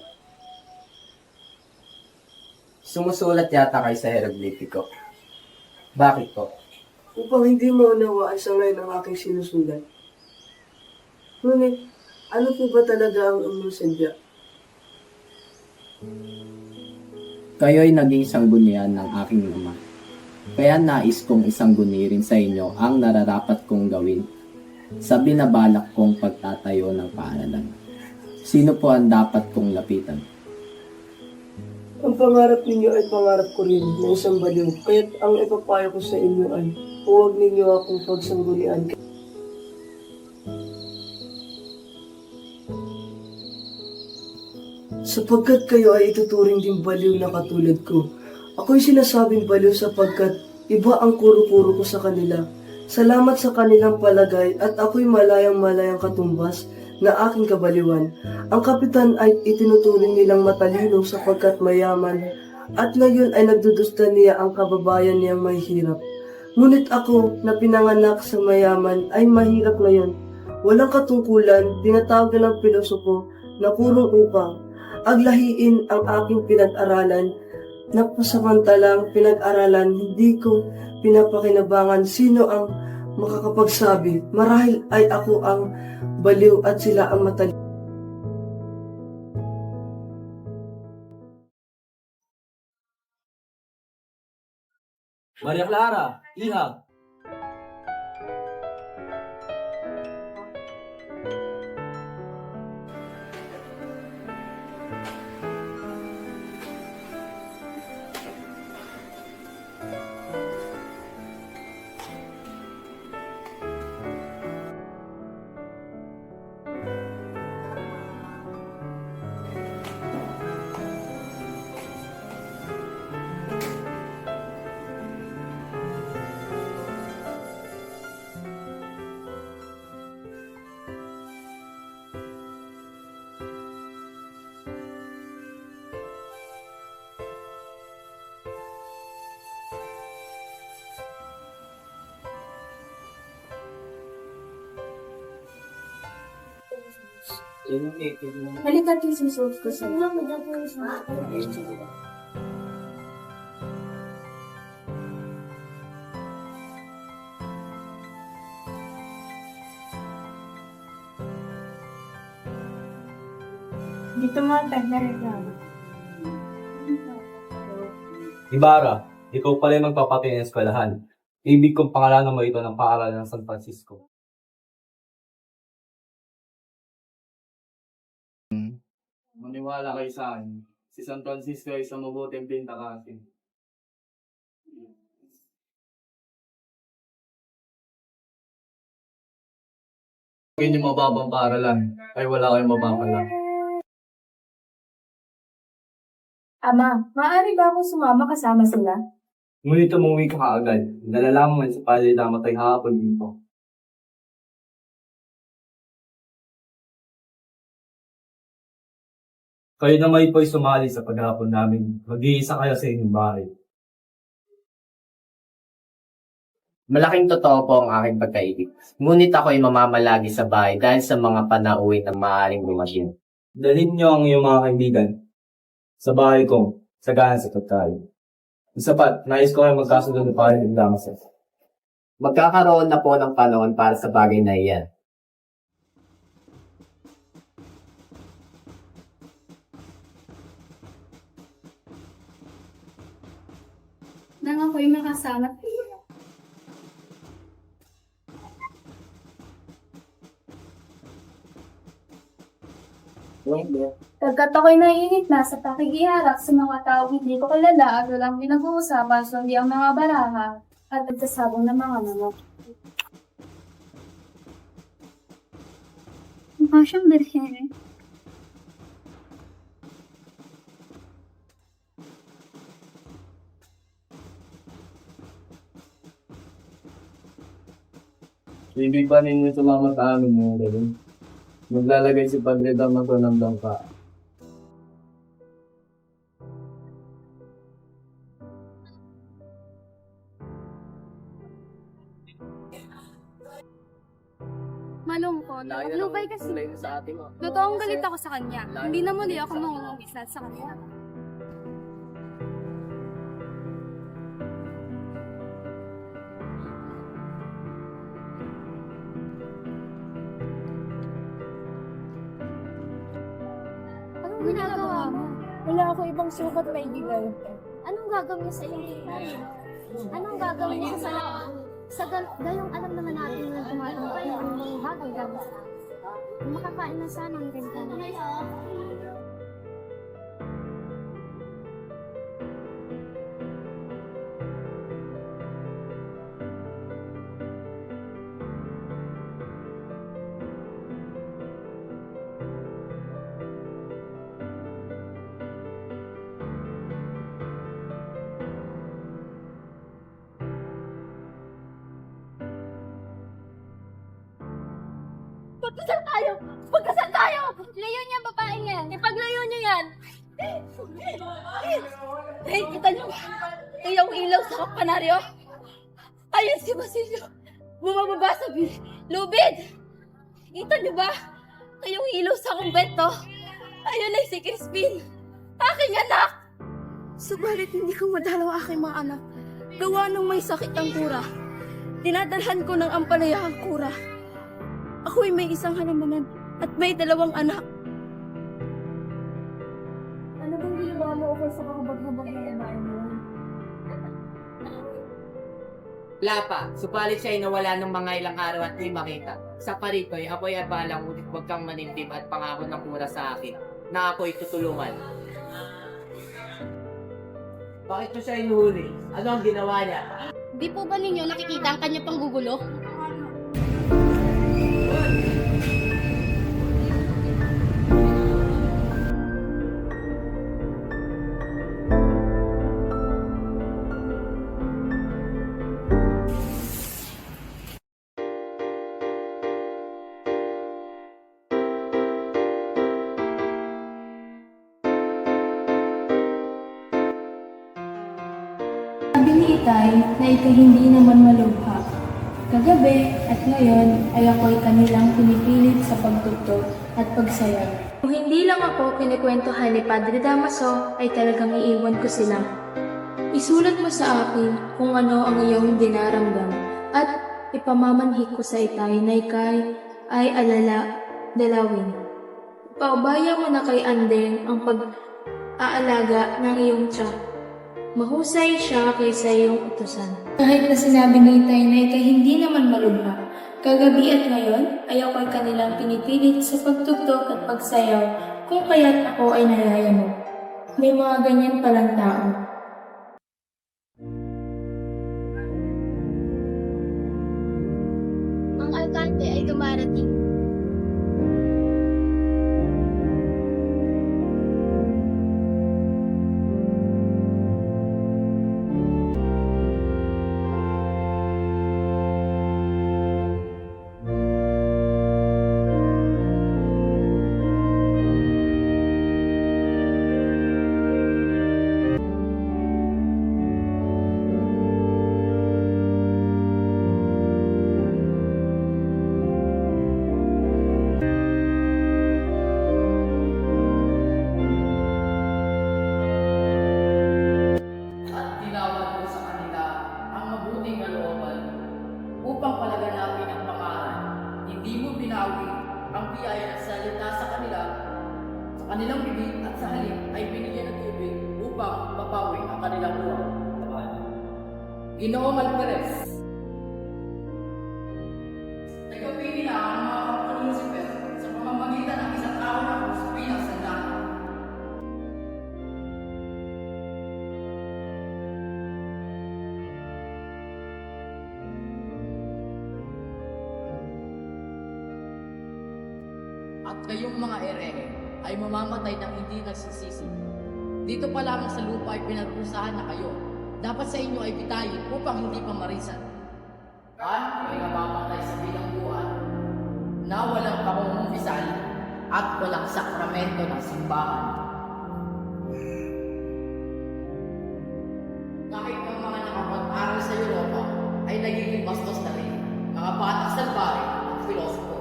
Sumusulat yata kayo sa hieroglifiko. Bakit po? Upang hindi maunawaan sa ngayon ang aking sinusulat. Ngunit, ano po ba talaga ang inyong sadya? Kayo'y naging sanggunian ng aking ama. Kaya nais kong isangguni rin sa inyo ang nararapat kong gawin sa binabalak kong pagtatayo ng paaralan. Sino po ang dapat kong lapitan? Ang pangarap ninyo ay pangarap ko rin na isang baliw. Kaya't ang ipapayo ko sa inyo ay huwag ninyo akong pagsanggunian. Sapagkat kayo ay ituturing din baliw na katulad ko. Ako'y sinasabing baliw sapagkat iba ang kuro-kuro ko sa kanila. Salamat sa kanilang palagay at ako'y malayang-malayang katumbas na aking kabaliwan. Ang kapitan ay itinuturing nilang matalino sapagkat mayaman at ngayon ay nagdudusta niya ang kababayan niyang may hirap. Ngunit ako na pinanganak sa mayaman ay mahirap ngayon. Walang katungkulan, tinatawag ng pilosopo na kurong upang aglahiin ang aking pinag-aralan na pasamantalang pinag-aralan, hindi ko pinapakinabangan sino ang makakapagsabi. Marahil ay ako ang baliw at sila ang matalino. Maria Clara, Iha, Halika't yung susuot ko sa'yo. Dito mo ang regalo. Ibarra, ikaw pala yung magpapatay ng eskwelahan. Ibig kong pangalanan mo ito ng paaralan ng San Francisco. Maniwala kayo sa akin. Si San Francisco ay isang mabuting pintakasin. Kung hindi mababang paaralan, ay wala kayong mababala. Ama, maaari ba akong sumama kasama sila? Ngunit umuwi ka kaagad. Nalalaman sa padre na matay hapon dito. Kayo na may po'y sumali sa paghapon namin. Mag-iisa kayo sa inyong bahay. Malaking totoo po ang aking pagkaibig. Ngunit ako'y mamamalagi sa bahay dahil sa mga panauwi na maaaring dumating. Dalhin niyo ang iyong mga kaibigan sa bahay ko, sagana sa pagkain. Sapat, nais ko kayo magkasundo ng parin ng Damases. Magkakaroon na po ng panahon para sa bagay na iyan. Nang ako'y makasama at Pagkat ako'y naiinit na sa pakikiharap sa mga taong hindi ko kilala at walang pinag-uusapan kundi ang mga baraha at nagsasabong ng mga manok. Mukha siyang berhen. Ibig pa ninyo sumama sa amin mga galing. Maglalagay si Padre Damaso ng bangka. Malungkot. Lubay kasi. Totoong galit ako sa kanya. Hindi na muli ako mangungumpisat sa kanila. Anong ginagawa mo? Wala ako ibang sukat may bigay. Anong gagawin sa iyo? Anong gagawin niya sa gayong alam naman natin na tumatangkay ang mga bagay gagawin sa akin. Makakain na sana ang ganda. Pagkasal tayo! Pagkasal tayo! Layo niya ang babaeng yan! Ipaglayo niyo yan! Hey, kita niyo ba? Yung ilaw sa kampanaryo? Ayun si Basilio! Bumababa sa lubid! Kita niyo ba? Yung ilaw sa kumbento? Ayun ay si Crispin! Aking anak! Subalit hindi ko madalaw aking mga anak. Gawa ng may sakit ang kura. Dinadalhan ko ng ampalayahang kura. Ako'y may isang halamanan at may 2 anak. Ano bang ginawa mo ako sa kakabag-habag na babae mo? Lapa, supalit siya ay nawala ng mga ilang araw at di makita. Sa parito'y ako'y abalang ngunit huwag kang manindim at pangako ng kura sa akin na ako'y tutulungan. Bakit mo siya inuhuli? Ano ang ginawa niya? Di po ba ninyo nakikita ang kanya panggugulo? Sabi ni Itay na ikay hindi naman malubha. Kagabi at ngayon ay ako'y kanilang pinipilit sa pagtugtog at pagsayaw. Kung hindi lang ako kinikwentuhan ni Padre Damaso ay talagang iiwan ko sila. Isulat mo sa akin kung ano ang iyong dinaramdam at ipamamanhik ko sa Itay na ikay ay dalawin. Paubaya mo na kay Andeng ang pag-aalaga ng iyong tiyak. Mahusay siya kaysa iyong utusan. Kahit na sinabi ni Itay na ikay hindi naman malubha, kagabi at ngayon ay ako'y kanilang pinipilit sa pagtugtog at pagsayaw kung kaya't ako ay nayayamot. May mga ganyan palang tao. Ang alkalde ay dumarating. kanilang bibig at sa halip ay binigyan ng tubig upang mapawi ang kanilang luha. Ginoong Alvarez, nagpapili na ang mga kapag-Lucifer sa pamamagitan ng isang tao na Cruz bilang sandata. At kayong mga erehe ay mamamatay ng hindi nagsisisi. Dito pa lamang sa lupa ay pinarusahan na kayo. Dapat sa inyo ay bitayin upang hindi pamarisan. At may namamatay sa bilangguan na walang pangungumpisal at walang sakramento ng simbahan. Kahit ang mga nakapag-aral sa Europa ay nagiging bastos na rin, mga batang salbahe at filosopo.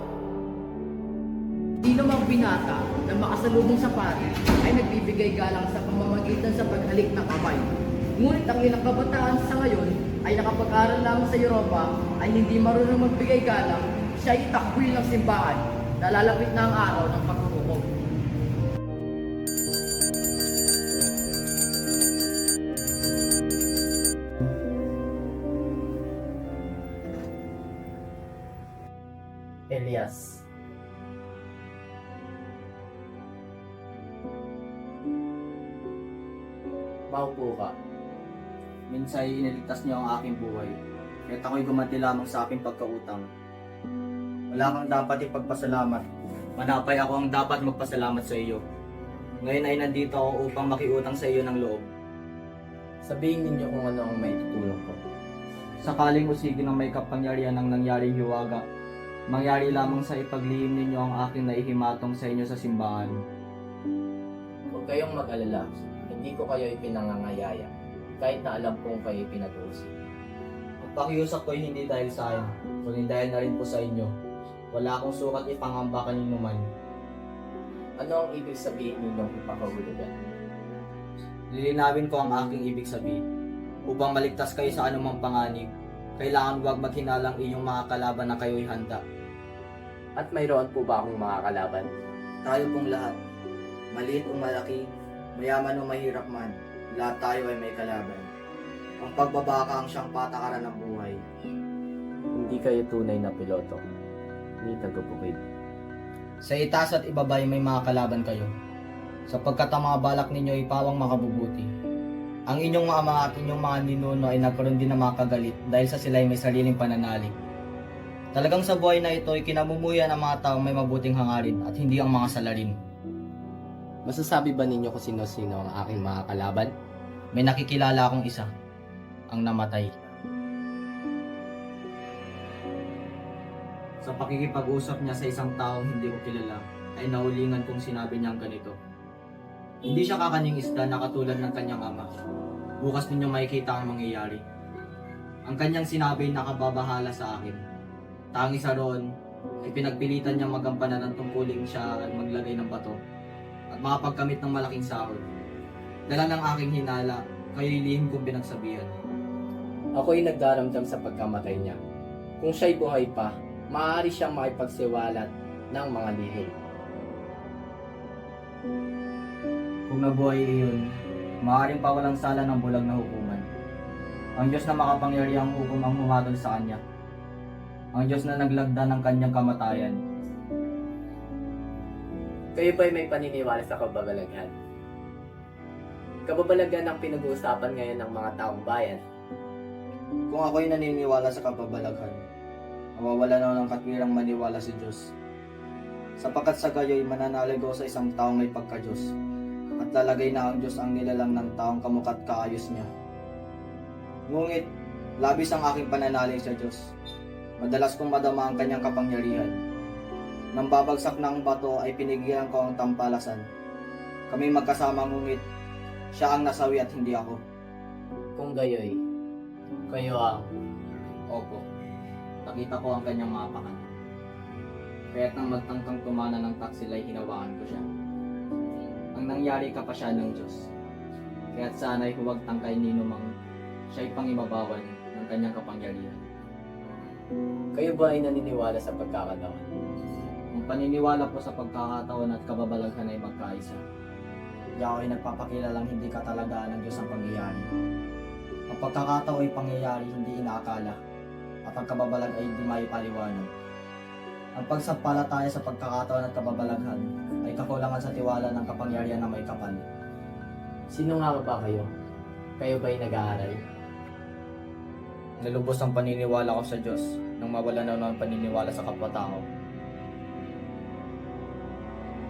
Sino mang binata na makasalubong sa pari ay nagbibigay galang sa pamamagitan sa paghalik ng kamay. Ngunit ang ilang kabataan sa ngayon ay nakapag-aral lamang sa Europa ay hindi marunong magbigay galang, siya ay itakwil ng simbahan na lalapit na ang araw ng paghuhukom. Maupo ka. Minsan iniligtas niyo ang aking buhay. Kaya't ako'y gumanti lamang sa aking pagkautang. Wala kang dapat ipagpasalamat. Manapay ako ang dapat magpasalamat sa iyo. Ngayon ay nandito ako upang makiutang sa iyo ng loob. Sabihin ninyo kung ano ang may tutulong ko. Sakaling usigin ng may kapangyarihan ng nangyaring hiwaga, mangyari lamang sa ipaglihim ninyo ang aking naihimatong sa inyo sa simbahan. Huwag kayong mag-alala. Hindi ko kayo ipinangangayaya. Kahit na alam kong kayo pinag-uusap. Ang pakiusap ko ay hindi dahil sa akin, kundi dahil na rin po sa inyo. Wala akong sukat ipangamba kanino man. Ano ang ibig sabihin ninyong ipakahulugan? Lilinawin ko ang aking ibig sabihin. Upang maligtas kayo sa anumang panganib, kailangan huwag maghinalang iyong mga kalaban na kayo'y handa. At mayroon po ba akong mga kalaban? Tayo pong lahat, maliit o malaki, mayaman o mahirap man, lahat tayo ay may kalaban. Ang pagbabaka ang siyang patakaran ng buhay. Hindi kayo tunay na piloto. Ni tagapukid. Sa itaas at ibaba ay may mga kalaban kayo, sapagkat ang mga balak ninyo ay pawang makabubuti. Ang inyong mga ama at inyong mga ninuno ay nagkaroon din ng mga kagalit dahil sa sila ay may sariling pananalig. Talagang sa buhay na ito ay kinamumuyan ng mga taong may mabuting hangarin at hindi ang mga salarin. Masasabi ba ninyo kung sino-sino ang aking mga kalaban? May nakikilala akong isa, ang namatay. Sa pakikipag-usap niya sa isang taong hindi ko kilala, ay nahulingan kong sinabi niyang ganito. Hindi siya kakaning isda na katulad ng kanyang ama. Bukas ninyo makikita ang mangyayari. Ang kanyang sinabi nakababahala sa akin. Tangi sa roon, ay pinagpilitan niyang magampanan ng tungkuling siya at maglagay ng bato at makapagkamit ng malaking sahod. Dala ng aking hinala, kayo ilihim kong pinagsabihan. Ako'y nagdaramdam sa pagkamatay niya. Kung siya'y buhay pa, maaari siyang makipagsiwalat ng mga lihim. Kung nabuhay iyon, maaaring pawalang sala ng bulag na hukuman. Ang Diyos na makapangyarihang hukom ang humatol sa kanya. Ang Diyos na naglagda ng kanyang kamatayan. Kayo ba'y may paniniwala sa kababalaghan? Kababalaghan ang pinag-uusapan ngayon ng mga taong bayan. Kung ako'y naniniwala sa kababalaghan, mawawala na ng katwirang maniwala sa Diyos. Sapagkat sa gayo'y mananalig ako sa isang taong may pagka-Diyos, at lalagay na ang Diyos ang nilalang ng taong kamukat kaayos niya. Ngunit, labis ang aking pananalig sa Diyos. Madalas kong madama ang kanyang kapangyarihan. Nang babagsak na ang bato ay pinigilan ko ang tampalasan. Kami magkasama ngunit siya ang nasawi at hindi ako. Kung gayo'y, kayo ang... Opo, nakita ko ang kanyang mga pakan. Kaya't nang magtangkang tumana ng taksil ay hinawakan ko siya. Ang nangyari ka pa siya ng Diyos. Kaya't sana'y huwag tangkay ninumang siya'y pangimabawan ng kanyang kapangyarihan. Kayo ba ay naniniwala sa pagkakataon? Ang paniniwala po sa pagkakataon at kababalaghan ay magkaisa. Hindi ako ay nagpapakilalang hindi katalagaan ng Diyos ang pangyayari. Ang pagkakataon ay pangyayari hindi inaakala, at ang kababalag ay hindi maipaliwanag. Ang pagsampalataya sa pagkakataon at kababalaghan ay kakulangan sa tiwala ng kapangyarihan na may kapal. Sino nga ba kayo? Kayo ba'y nag-aaral? Nalubos ang paniniwala ko sa Diyos nang mawala na ng paniniwala sa kapwa-tao.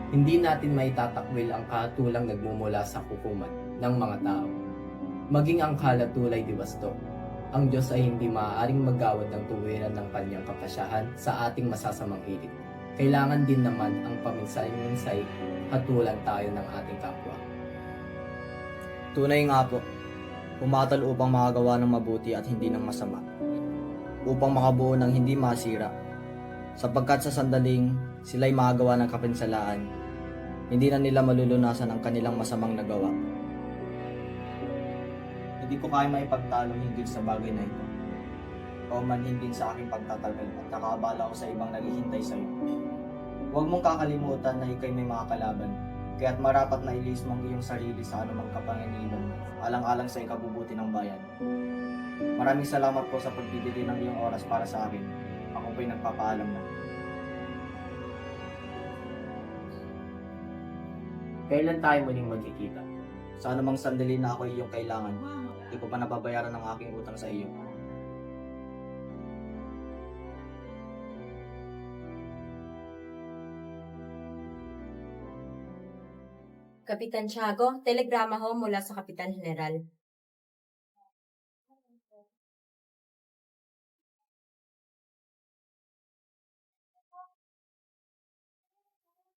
Hindi natin maitatakwil ang kahatulang nagmumula sa hukuman ng mga tao. Maging ang kalatulay di basto. Ang Diyos ay hindi maaaring maggawad ng tuwiran ng kanyang kapasyahan sa ating masasamang hilig. Kailangan din naman ang paminsay-minsay hatulan tayo ng ating kapwa. Tunay nga po, pumatal upang makagawa ng mabuti at hindi ng masama, upang makabuo ng hindi masira, sapagkat sa sandaling sila'y makagawa ng kapinsalaan, hindi na nila malulunasan ang kanilang masamang nagawa. Hindi ko kaya maipagtalo hinggil sa bagay na ito, o manhinggil sa aking pagtatagal at nakaabala ko sa ibang naghihintay sa iyo. Huwag mong kakalimutan na ikay may mga kalaban, kaya't marapat na ilis mong iyong sarili sa anumang kapangyarihan, alang-alang sa ikabubuti ng bayan. Maraming salamat po sa pagbibigay ng iyong oras para sa akin. Ako po'y nagpapaalam na. Kailan tayo muling magkikita? Sa anumang sandali na ako iyong kailangan, di ko pa nababayaran ang aking utang sa iyo. Kapitan Tiago, telegrama ho mula sa Kapitan General.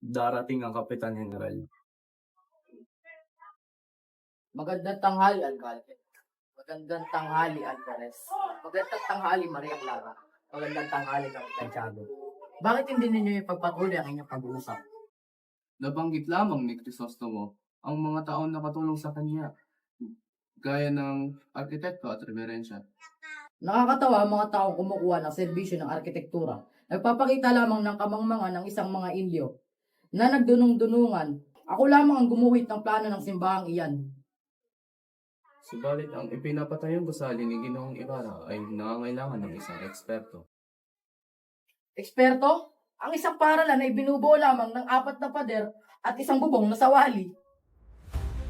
Darating ang Kapitan General. Magandang tanghali, Alcalde. Magandang tanghali, Alvarez. Magandang tanghali, Maria Clara. Magandang tanghali, Kapitan Tiago. Bakit hindi ninyo ipagpatuloy ang inyong pag-uusap? Nabanggit lamang ni Crisostomo ang mga taong nakatulong sa kanya, gaya ng arkitekto at reverensya. Nakakatawa ang mga taong kumukuha ng serbisyo ng arkitektura. Nagpapakita lamang ng kamangmangan ng isang mga Indio na nagdunong-dunungan. Ako lamang ang gumuhit ng plano ng simbahang iyan. Subalit ang ipinapatayong gusali ni Ginoong Ibarra ay nangangailangan ng isang eksperto. Eksperto? Ang isang paralan ay binubuo lamang ng 4 na pader at isang bubong na sawali.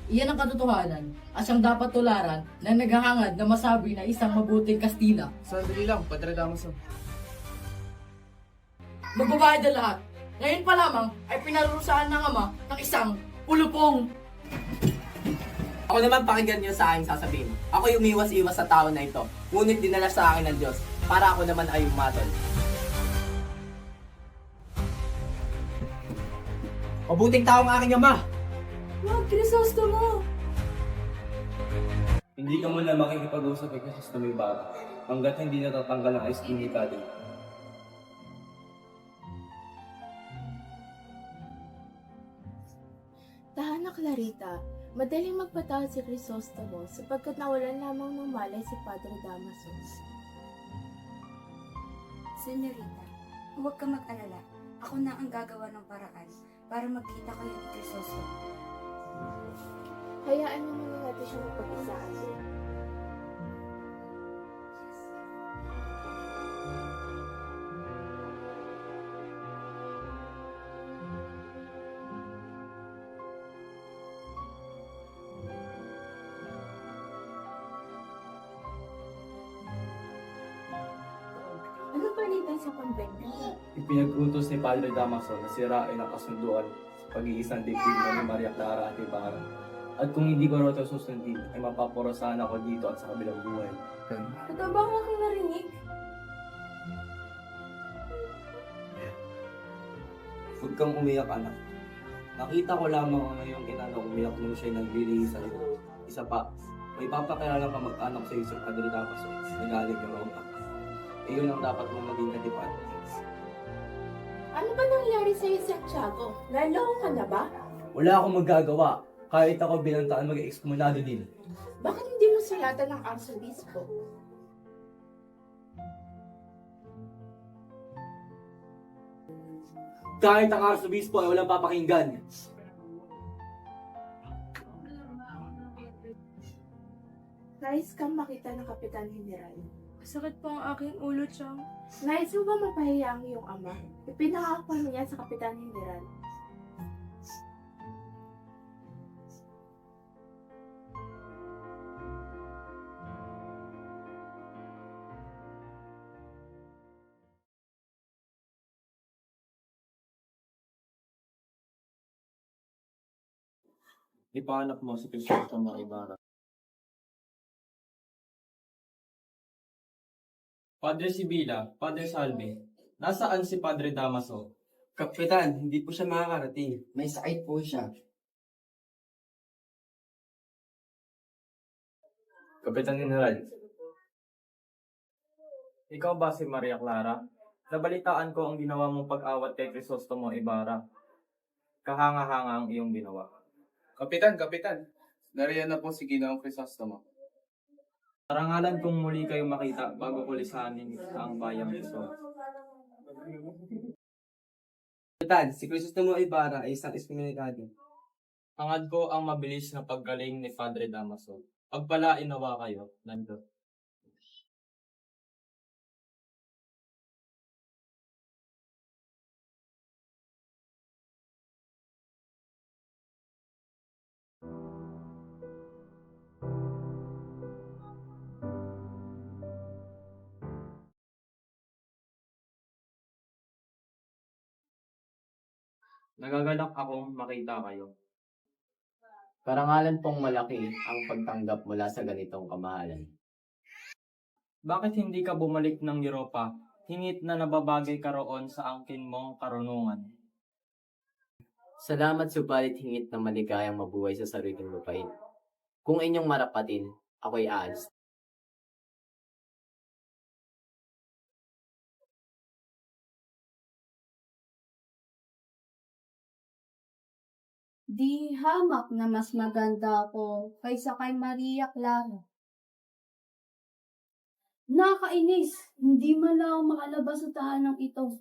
Iyan ang katotohanan at siyang dapat tularan na naghahangad na masabi na isang mabuting Kastila. Sandali lang, Padre Damaso. Magbabayad na lahat. Ngayon pa lamang ay pinarurusahan ng ama ng isang pulupong. Ako naman pakinggan niyo sa aking sasabihin. Ako yung umiwas-iwas sa tao na ito. Ngunit dinala sa akin ng Diyos para ako naman ay umatol. Mabuting tao ang aking ama! Wag, Crisostomo! Hindi ka muna makikipag-usap kay Crisostomo Ibarra hanggat hindi natatanggal ang excommunicado. Tahana Clarita, madaling magpatawad si Crisostomo sapagkat nawalan lamang ng malay si Padre Damaso. Senyorita, huwag ka mag-alala. Ako na ang gagawa ng paraan para magkita kayo ni Crisostomo. Hayaan mo muna natin siya mapag-isaan. Ano balita sa pambenta? Ipinag-utos ni Padre Damaso na sirain ang kasunduan sa pag-iisang dibdib ni Maria Clara at Ibarra. At kung hindi ko raw ito susundin, ay mapaporosahan ako dito at sa kabilang buhay. Totoo ba ang aking narinig? Huwag kang umiyak, anak. Nakita ko lamang ang iyong ina na umiyak nung siya'y naglilihi sa iyo. Isa pa, may papakilala ka mag-anak sa iyo sa Padre Damaso na galing Europa. Iyon ang dapat mong maging katipan. Ano ba nangyari sa'yo, Santiago? Naloko ka na ba? Wala akong magagawa. Kahit ako binantaan mag-excommunado din. Bakit hindi mo sulatan ng arsobispo? Kahit ang arsobispo ay walang papakinggan. Nais kang makita ng Kapitan General. Masakit po ang aking ulo, Chang. Nais mo ba mapahiya ang iyong ama? Ipinakakpan niya sa Kapitan General. Ipahanap mo si Crisostomo Ibarra. Padre Sibila, Padre Salve, nasaan si Padre Damaso? Kapitan, hindi po siya makakarating. May sakit po siya. Kapitan General. Ikaw ba si Maria Clara? Nabalitaan ko ang ginawa mong pag-awat kay Crisostomo Ibarra. Kahanga-hanga ang iyong ginawa. Kapitan! Nariyan na po si Ginoong Crisostomo. Parangalan kong muli kayong makita bago ko lisanin ang bayang ito. Kapitan, si Crisostomo Ibarra ay isang excommunicado. Hangad ko ang mabilis na paggaling ni Padre Damaso. Pagpalain nawa kayo, nandito. Nagagalak akong makita kayo. Karangalan pong malaki ang pagtanggap mula sa ganitong kamahalan. Bakit hindi ka bumalik ng Europa? Hingit na nababagay ka roon sa angkin mong karunungan. Salamat subalit hingit na maligayang mabuhay sa sariling lupain. Kung inyong marapatin, ako'y aalis. Di hamak na mas maganda ako kaysa kay Maria Clara. Nakainis! Hindi man lang ako makalabas sa tahanang ito.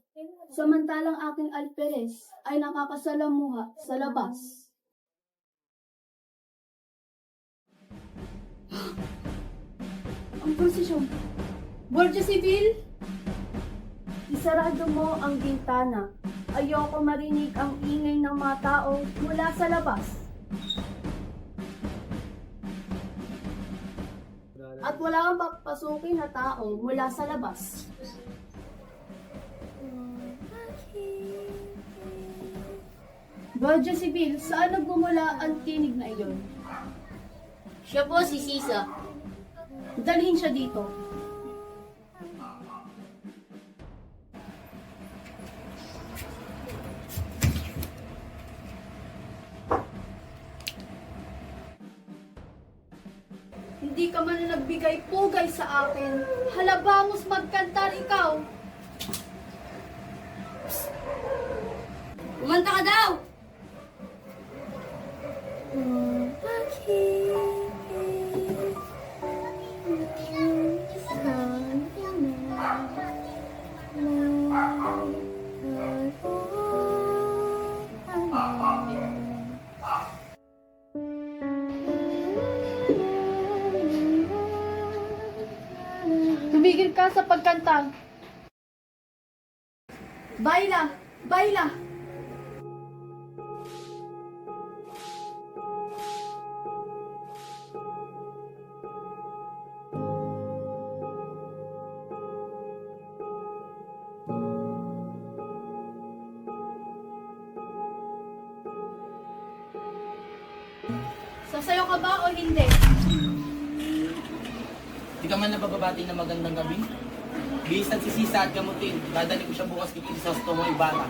Samantalang aking alperes ay nakakasalamuha sa labas. Ang posisyon. Guardia Civil! Isarado mo ang bintana. Ayoko marinig ang ingay ng mga tao mula sa labas. At wala kang papasukin na tao mula sa labas. Guardia Civil, saan nagmumula ang tinig na iyon? Siya po si Sisa. Dalhin siya dito. Hindi ka man nagbigay pugay sa akin. Halabamos magkantar ikaw. Kumanta ka daw! Tumigil ka sa pagkanta. Baila! Baila! Sasayaw ka ba o hindi? Di ka man nabababati na magandang gabi? Bihisan si Sisa at gamutin. Dadali ko siya bukas kay Crisostomo Ibarra.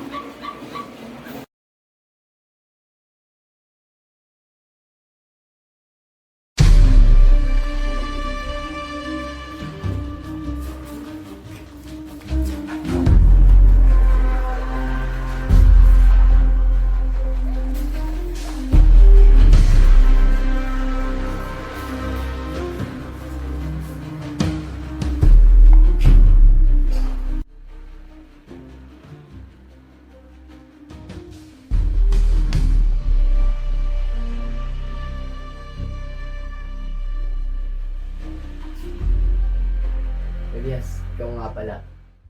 Elias, ikaw nga pala.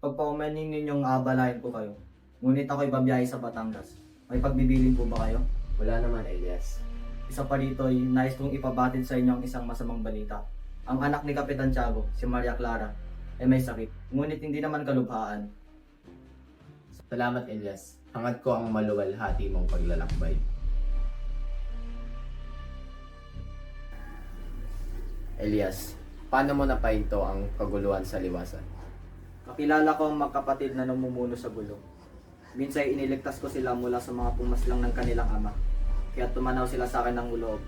Pagpaumanin ninyong aabalahin ko kayo. Ngunit ako'y babiyahe sa Batangas. May pagbibilin po ba kayo? Wala naman, Elias. Isa pa rito ay nais kong ipabatid sa inyo ang isang masamang balita. Ang anak ni Kapitan Tiago, si Maria Clara, ay may sakit. Ngunit hindi naman kalubhaan. Salamat, Elias. Hangad ko ang maluwalhati mong paglalakbay. Elias, paano mo napahinto ang kaguluhan sa liwasan? Kakilala ko ang magkapatid na namumuno sa gulo. Minsan iniligtas ko sila mula sa mga pumaslang ng kanilang ama. Kaya tumanaw sila sa akin ng loob.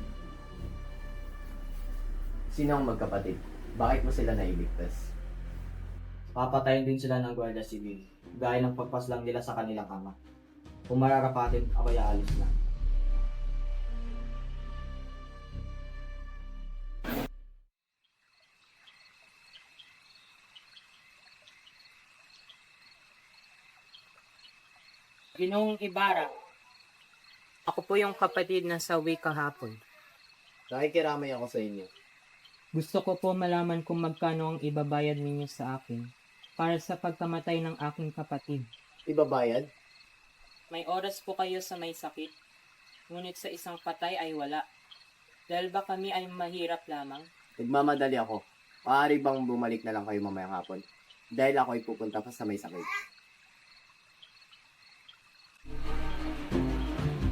Sino ang magkapatid? Bakit mo sila nailigtas? Papatayin din sila ng Guardia Civil. Gaya ng pagpaslang nila sa kanilang ama. Kung mararapatin, ako'y aalis na. Ginoong Ibarra, ako po yung kapatid na sawi kahapon. Nakikiramay ako sa inyo. Gusto ko po malaman kung magkano ang ibabayad ninyo sa akin para sa pagkamatay ng aking kapatid. Ibabayad? May oras po kayo sa may sakit, ngunit sa isang patay ay wala. Dahil ba kami ay mahirap lamang? Nagmamadali ako. Maaari bang bumalik na lang kayo mamayang hapon? Dahil ako ay pupunta pa sa may sakit.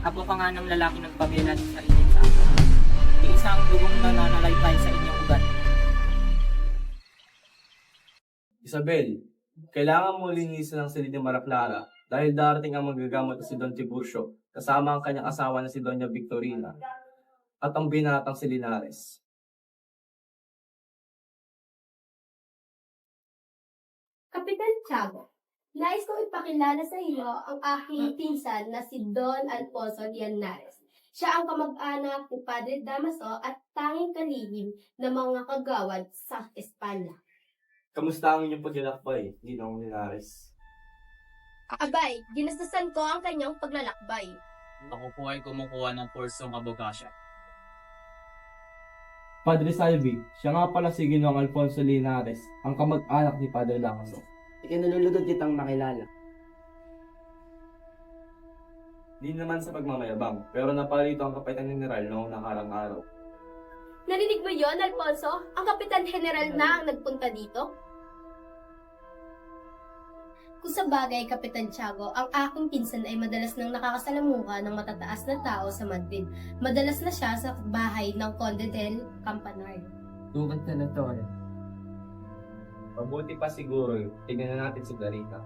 Kapwa ka nga ng lalaki nagpabila ng sarili sa akin. Iisang dugong nananalaytay sa inyong ugat. Isabel, kailangan mo linisin ang silid ni Maria Clara dahil darating ang magagamot na si Don Tiburcio kasama ang kanyang asawa na si Doña Victorina at ang binatang si Linares. Kapitan Tiago, nais kong ipakilala sa iyo ang aking pinsan na si Don Alfonso Llanares. Siya ang kamag-anak ni Padre Damaso at tanging kalihim ng mga kagawad sa Espanya. Kamusta ang inyong paglalakbay, Ginong Linares? Abay, ginastusan ko ang kanyang paglalakbay. Ako po ay kumukuha ng kursong abogasya. Padre Salvi, siya nga pala si Ginoong Alfonso Linares, ang kamag-anak ni Padre Damaso. Ikinululugod kitang makilala. Di naman sa pagmamayabang, pero napalito ang Kapitan General noong nakarang araw. Narinig mo yon, Alfonso? Ang Kapitan General na ang nagpunta dito? Kung sa bagay, Kapitan Tiago, ang aking pinsan ay madalas nang nakakasalamuha ng matataas na tao sa Madrid. Madalas na siya sa bahay ng Conde del Campanar. Tungkol na to. Mabuti pa siguro, tignan na natin si Clarita.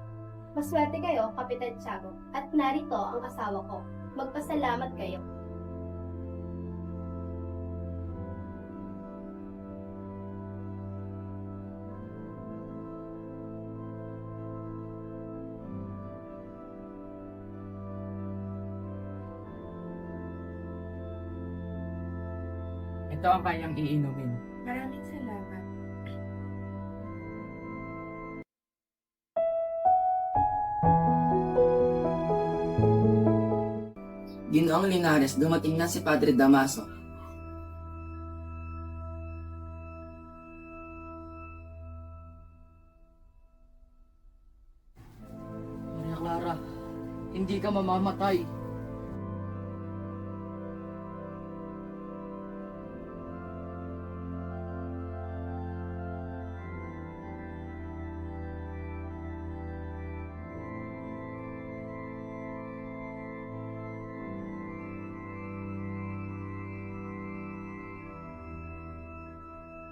Maswerte kayo, Kapitan Tiago, at narito ang asawa ko. Magpasalamat kayo. Ito ang kanyang iinumin. Maraming salamat. Ginoong Linares, dumating na si Padre Damaso. Maria Clara, hindi ka mamamatay.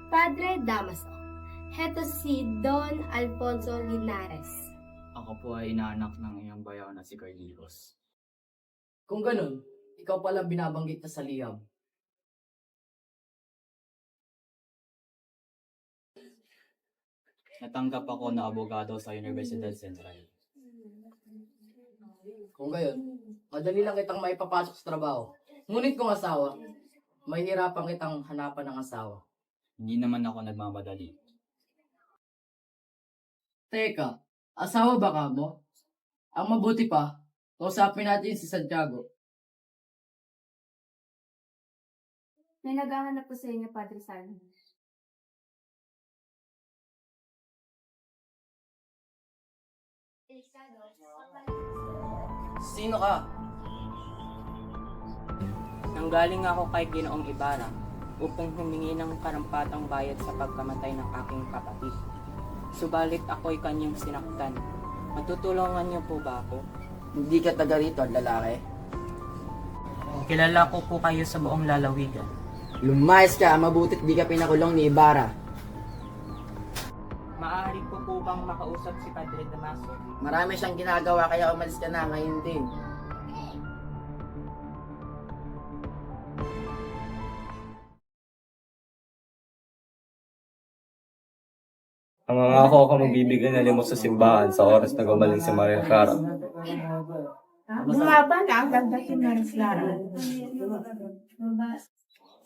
Padre Damaso, heto si Don Alfonso Linares. Ako po ay inaanak ng iyong bayaw na si Carlitos. Kung ganun, ikaw pala binabanggit na sa liham. Natanggap ako na abogado sa Universidad Central. Kung gayon, madali lang kitang maipapasok sa trabaho. Ngunit kung asawa, mahihirapan kitang hanapan ng asawa. Hindi naman ako nagmamadali. Teka, asawa ba ka mo? Ang mabuti pa, kausapin natin si Santiago. May naghahanap po sa inyo, Padre Salvi. Sino ka? Nanggaling ako kay Ginoong Ibarra upang humingi ng karampatang bayad sa pagkamatay ng aking kapatid. Subalit ako'y kanyang sinaktan. Matutulungan niyo po ba ako? Hindi ka taga rito, lalaki. Kilala ko po kayo sa buong lalawigan. Lumayas ka, mabutit di ka pinakulong ni Ibarra. Maaari ko po bang makausap si Padre Damaso? Marami siyang ginagawa kaya umalis ka na ngayon din. Nangangako ako magbibigay ng limos sa simbahan sa oras na gumaling si Maria Clara. Bumaba na ang dagdating na rin Clara.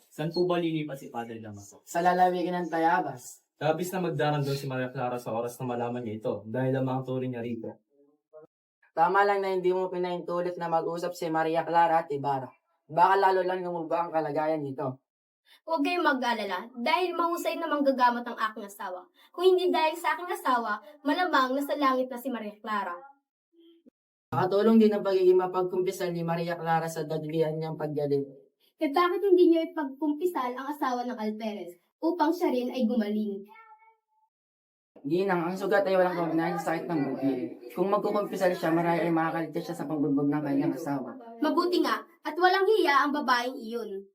Saan po ba lilipat si Padre Damaso? Sa lalawigan ng Tayabas. Labis na magdarandon si Maria Clara sa oras na malaman niya ito dahil lamang ang turing niya rito. Tama lang na hindi mo pinahintulit na mag-usap si Maria Clara at Ibarra. Baka lalo lang lumubha ang kalagayan nito. Huwag kayong mag-alala dahil mahusay na manggagamot ang aking asawa. Kung hindi dahil sa aking asawa, malamang nasa langit na si Maria Clara. Nakatulong din ang pagiging mapagkumpisal ni Maria Clara sa dadlian niyang paggaling. E bakit hindi niyo ipagkumpisal ang asawa ng Alperes upang siya rin ay gumaling? Ginang, ang sugat ay walang kaugnayan sa sakit ng buti. Kung magkukumpisal siya, marami ay makakaligtas siya sa pagbugbog ng kanyang asawa. Mabuti nga, At walang hiya ang babaeng iyon.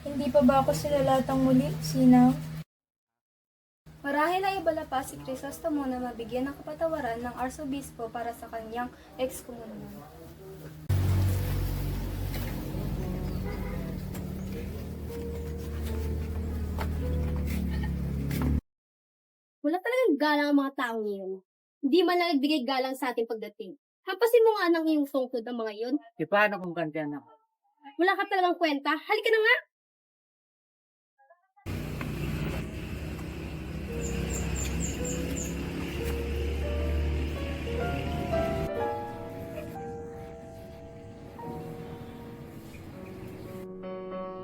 Hindi pa ba ako sinalatang muli, Sinaw? Marahil ay ibala pa si Crisostomo na mabigyan ng kapatawaran ng arsobispo para sa kanyang ekskomunyon. Wala talagang galang ang mga taong iyon. Hindi man lang nagbigay galang sa ating pagdating. Hampasin mo nga ng iyong sungkod ang mga iyon. E paano kung ganyan ako? Wala ka talagang kwenta. Halika na nga!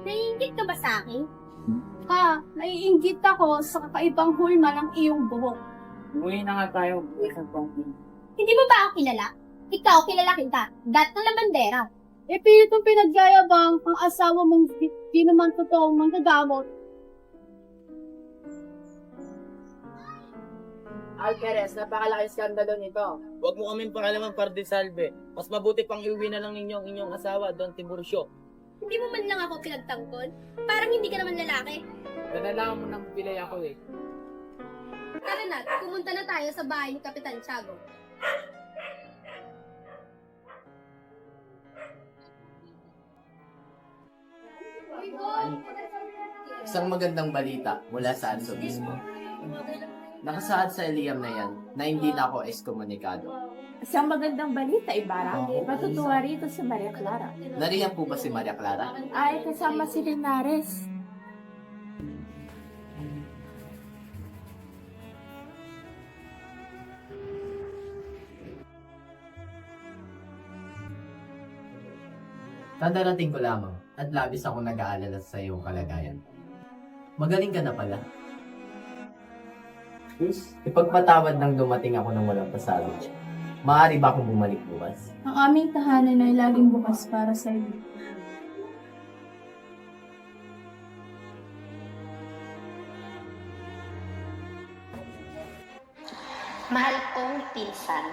Naiinggit ka ba sa akin? Naiinggit ako sa kakaibang hulma ng iyong buhok. Umuwi na nga tayo. Isang pangkin. Hindi mo ba ako kilala? Ikaw, kilala kita. Dat ng labandera. Pilitong pinagyayabang ang asawa mong di naman totoong manggagamot. Alperes, napakalaking skandalo nito. Huwag mo kaming pakalaman par de salve. Mas mabuti pang iuwi na lang ninyo ang inyong asawa, Don Tiburcio. Hindi mo man lang ako pinagtanggol? Parang hindi ka naman lalaki. Danalangan mo nang pilay ako eh. Tara na, pumunta na tayo sa bahay ni Kapitan Tiago. Isang magandang balita mula sa Arsobispo. Nakasaad sa Eliam na yan na hindi na ako ekskomunikado. Isang magandang balita, Ibarra. Matutuwa rito si Maria Clara. Nariyan po ba si Maria Clara? Ay, kasama si Linares. Kadarating ko lamang at labis ako nag-aalala sa iyong kalagayan. Magaling ka na pala. Ipagpatawad nang dumating ako ng walang pasabi. Maaari ba akong bumalik bukas? Ang aming tahanan ay laging bukas para sa iyo. Mahal kong pinsan,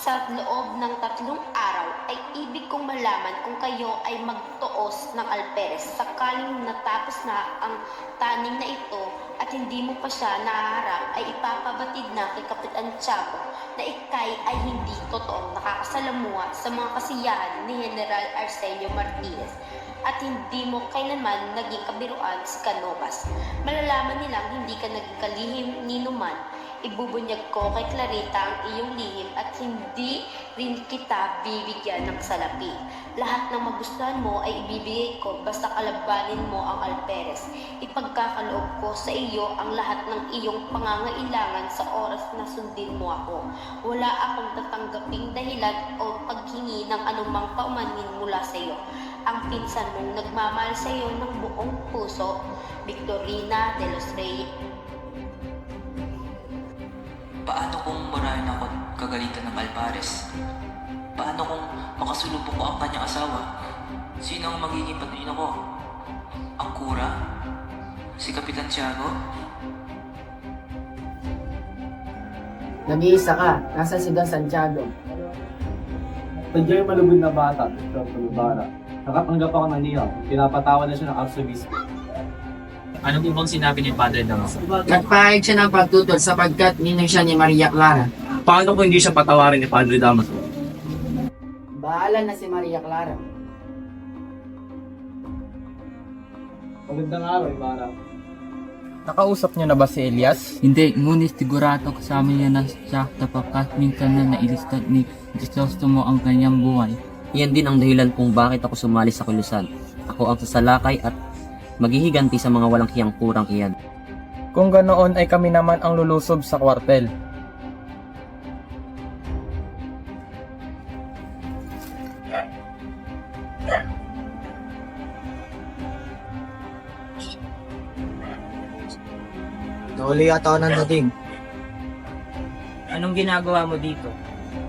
sa loob ng 3 araw ay ibig kong malaman kung kayo ay magtuos ng alperes sakaling natapos na ang taning na ito at hindi mo pa siya nahaharap ay ipapabatid na kay Kapitan Tiago na ikay ay hindi totoong nakakasalamuha sa mga kasiyahan ni General Arsenio Martinez at hindi mo kailanman naging kabiruan si Canovas. Malalaman nilang hindi ka naging kalihim ni Numan. Ibubunyag ko kay Clarita ang iyong lihim at hindi rin kita bibigyan ng salapi. Lahat ng magustuhan mo ay ibibigay ko basta kalabanin mo ang alperes. Ipagkakaloob ko sa iyo ang lahat ng iyong pangangailangan sa oras na sundin mo ako. Wala akong tatanggaping dahilan o paghingi ng anumang paumanhin mula sa iyo. Ang pinsan mong nagmamahal sa iyo ng buong puso, Victorina de los Reyes. Paano kung marahin ako kagalitan ng Alpares? Paano kung makasulubong ko ang kanyang asawa? Sino ang magiging patuloy ko? Ang kura? Si Kapitan Tiago? Nag-iisa ka. Nasa si Don Santiago. Nandiyan yung malugod na bata, Dr. Ibarra. Nakatanggap ako ng liham. Pinapatawad na siya ng Arsobispo. Ano po bang sinabi ni Padre Damaso? Nagpahig siya ng pagtutol sapagkat ninang siya ni Maria Clara. Paano kung hindi siya patawarin ni Padre Damaso? Bahala na si Maria Clara. Magandang araw, Ibarra. Nakausap niyo na ba si Elias? Hindi, ngunit sigurado kasama niya na siya sapagkat minsan na nailistad ni Crisostomo ang kanyang buhay. Iyan din ang dahilan kung bakit ako sumali sa kilusan. Ako ang sasalakay at maghihiganti sa mga walang hiyang purang iyan. Kung ganoon ay kami naman ang lulusob sa kwartel. Nauli yata ako ng dating. Anong ginagawa mo dito?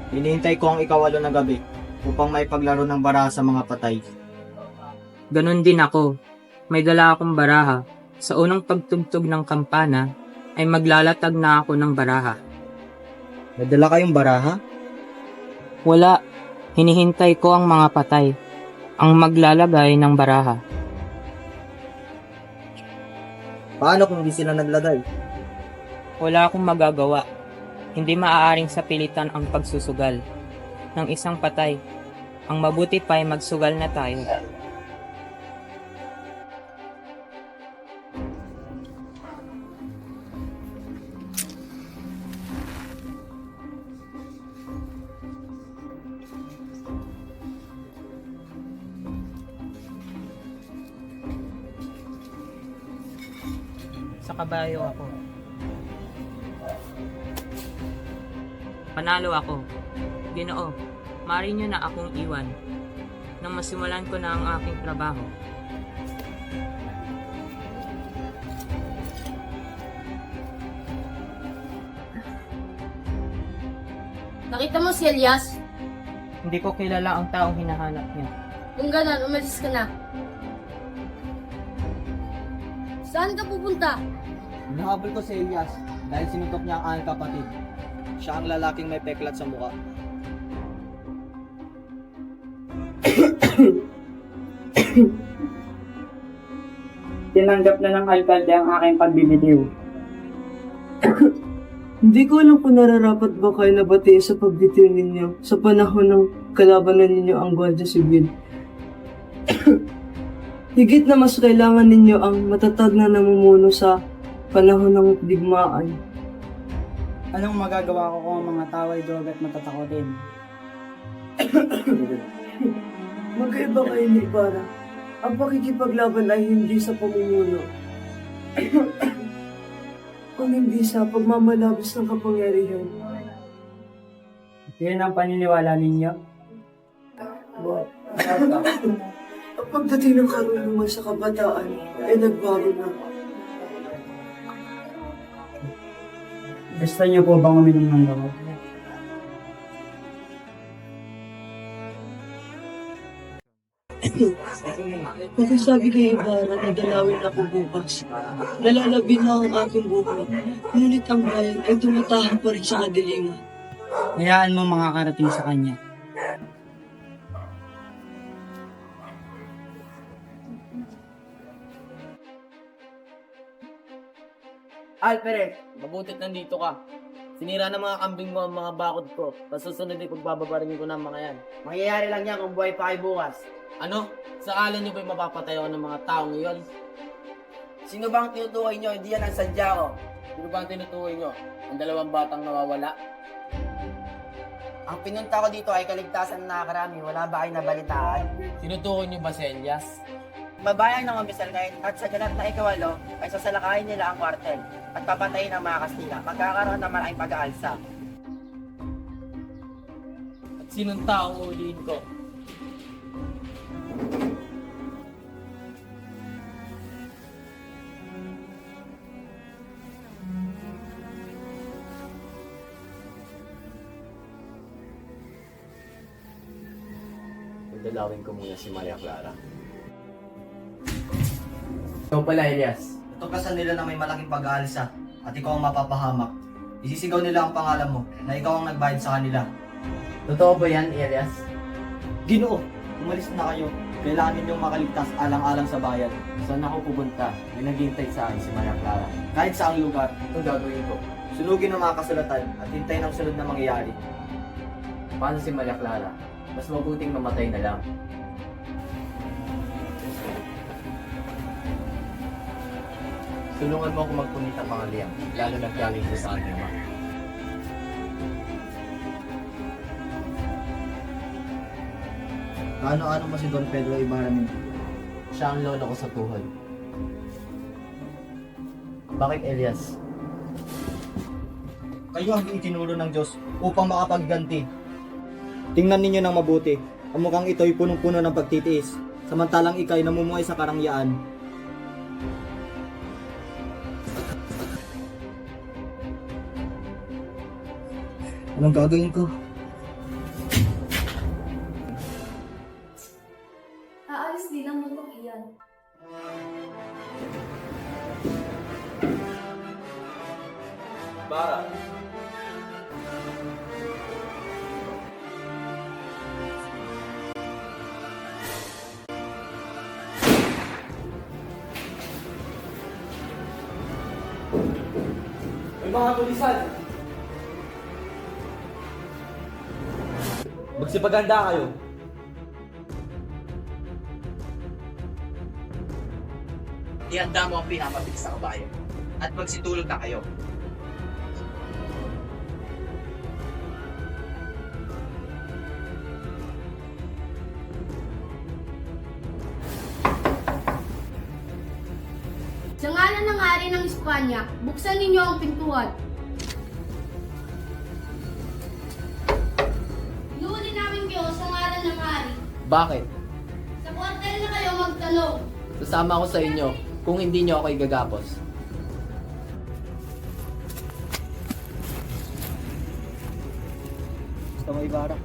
Hinihintay ko ang ikawalo na gabi upang maipaglaro ng bara sa mga patay. Ganon din ako. may dala akong baraha. Sa unang pagtugtog ng kampana, ay maglalatag na ako ng baraha. May dala kayong baraha? Wala. Hinihintay ko ang mga patay, ang maglalagay ng baraha. Paano kung di sila naglagay? Wala akong magagawa. Hindi maaaring sa pilitan ang pagsusugal ng isang patay. Ang mabuti pa ay magsugal na tayo. Sa kabayo ako. Panalo ako. Ginoo, maaari niyo na akong iwan nang masimulan ko na ang aking trabaho. Nakita mo si Elias? Hindi ko kilala ang taong hinahanap niya. Kung ganon, umalis ka na. Saan ka pupunta? Hinahabol ko si Elias dahil sinutok niya ang aking kapatid. Siya ang lalaking may peklat sa mukha. Tinanggap na ng alkalde ang aking pagbibitiw. Hindi ko alam kung nararapat ba kayo nabati sa pagbitiw ninyo sa panahon ng kalabanan ninyo ang Guardia Civil. Higit na mas kailangan ninyo ang matatag na namumuno sa panahon ng digmaan. Anong magagawa ko kung ang mga tao ay drog at matatakotin? Magkaiba kayo ni Ibarra. Ang pakikipaglaban ay hindi sa pamumuno. Kung hindi sa pagmamalabas ng kapangyarihan. Yun ang paniniwala ninyo? Ang pagdating ng karunungan sa kabataan ay nagbago na. Gusto niyo po bang uminom ng gamot? Pagkasabi kay Ibarra na dalawin ako bukas, nalalabin na ang aking buhay. Ngunit ang bayan ay tumatahan pa rin sa kadiliman. Hayaan mo makakarating sa kanya. Alfred, mabutit nandito ka. Sinira ng mga kambing mo ang mga bakod ko. Pasusunod ay pagbababaringin ko ng mga yan. Mangyayari lang yan kung buhay pa kayo bukas. Ano? Sa akala niyo ba'y mapapatay ako ng mga taong iyon? Sino ba ang tinutukoy niyo? Hindi yan ang sadya ko. Sino ba ang tinutukoy niyo? Ang dalawang batang nawawala? Ang pinunta ko dito ay kaligtasan na nakakarami. Wala ba kayo nabalitaan? Tinutukoy niyo ba si Elias? Mabayan ng opisal ngayon at sa ganap na ikawalo ay sasalakayin nila ang kwartel at papatayin ang mga Kastila. Magkakaroon naman ay pag-aalsa. At sinong taong ulihin ko? Dalawin ko muna si Maria Clara. Ikaw pala, Elias. Tuklasan nila na may malaking pag-aalsa at ikaw ang mapapahamak. Isisigaw nila ang pangalan mo na ikaw ang nagbayad sa kanila. Totoo ba yan, Elias? Ginoo, umalis na kayo. Kailangan ninyong makaligtas alang-alang sa bayan. Saan ako pupunta? May naghihintay sa akin si Maria Clara. Kahit saang lugar, Ito gagawin ko. sunugin ang mga kasulatan at hintayin ang sunod na mangyayari. Paano si Maria Clara? Mas mabuting mamatay na lang. Tulungan mo ako magpunit ang mga liyang, lalo na galing ko sa kanyang ama. Ano-ano mo si Don Pedro Ibarra nito? Siya ang lolo ko sa tuhod. Bakit, Elias? Kayo ang itinuro ng Diyos upang makapagganti. Tingnan ninyo ng mabuti. Ang mukhang ito'y punong-puno ng pagtitiis, samantalang ikay namumuhay sa karangyaan. Anong gagawin ko? Aalis din ang mundo iyan. mga tulisan! Magsipaganda kayo. Ihanda mo ang pinapabig sa kabayo at magsitulog na kayo. Sa ngalan ng hari ng Espanya, buksan ninyo ang pintuan. Inuuli namin kayo sa ngalan ng hari. Bakit? Sa kwartel na kayo magtanong. Sasama ko sa inyo kung hindi nyo ako igagapos. Gusto mo Ibarra?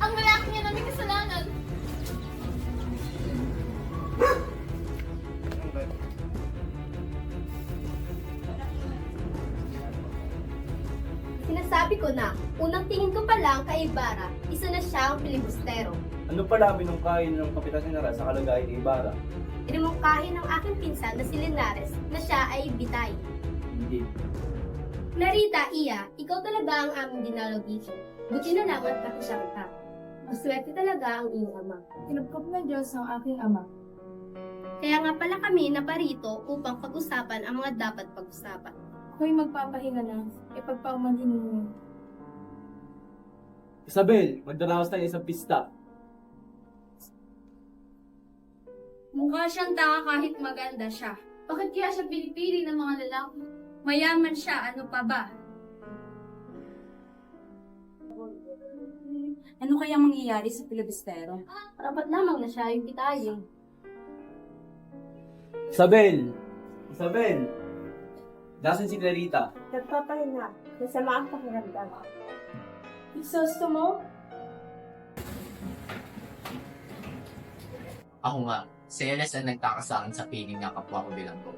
Ang lalaki niya na may kasalanan. Sinasabi ko na, unang tingin ko pa lang kay Ibarra, isa na siya ang pilibustero. Ano pala minungkahin ng Kapitan General sa kalagayan ni Ibarra? Inimungkahi ng aking pinsan na si Linares na siya ay bitay. Hindi. Narita, Iya, ikaw talaga ang aming dinalaw dito. Buti na lang at kakasya kita. Maswerte talaga ang iyong ama. Kinupkop ng Diyos ang aking ama. Kaya nga pala kami naparito upang pag-usapan ang mga dapat pag-usapan. Ako'y magpapahinga na. Ipagpaumanhin ninyo. Isabel, magdaraos tayo isang pista. Mukha siyang tanga kahit maganda siya. Bakit kaya siya pinipili ng mga lalaki? Mayaman siya, ano pa ba? Ano kaya mangyayari sa pilibustero? Rapat lamang na siya yung pitayin. Isabel! Isabel! Nasaan si Clarita? Nagpapahinga. Masama ang pakiramdam. Isosto mo? Ako nga, si Eles ang nagkakasahan sa piling ng kapwa ko bilang ko.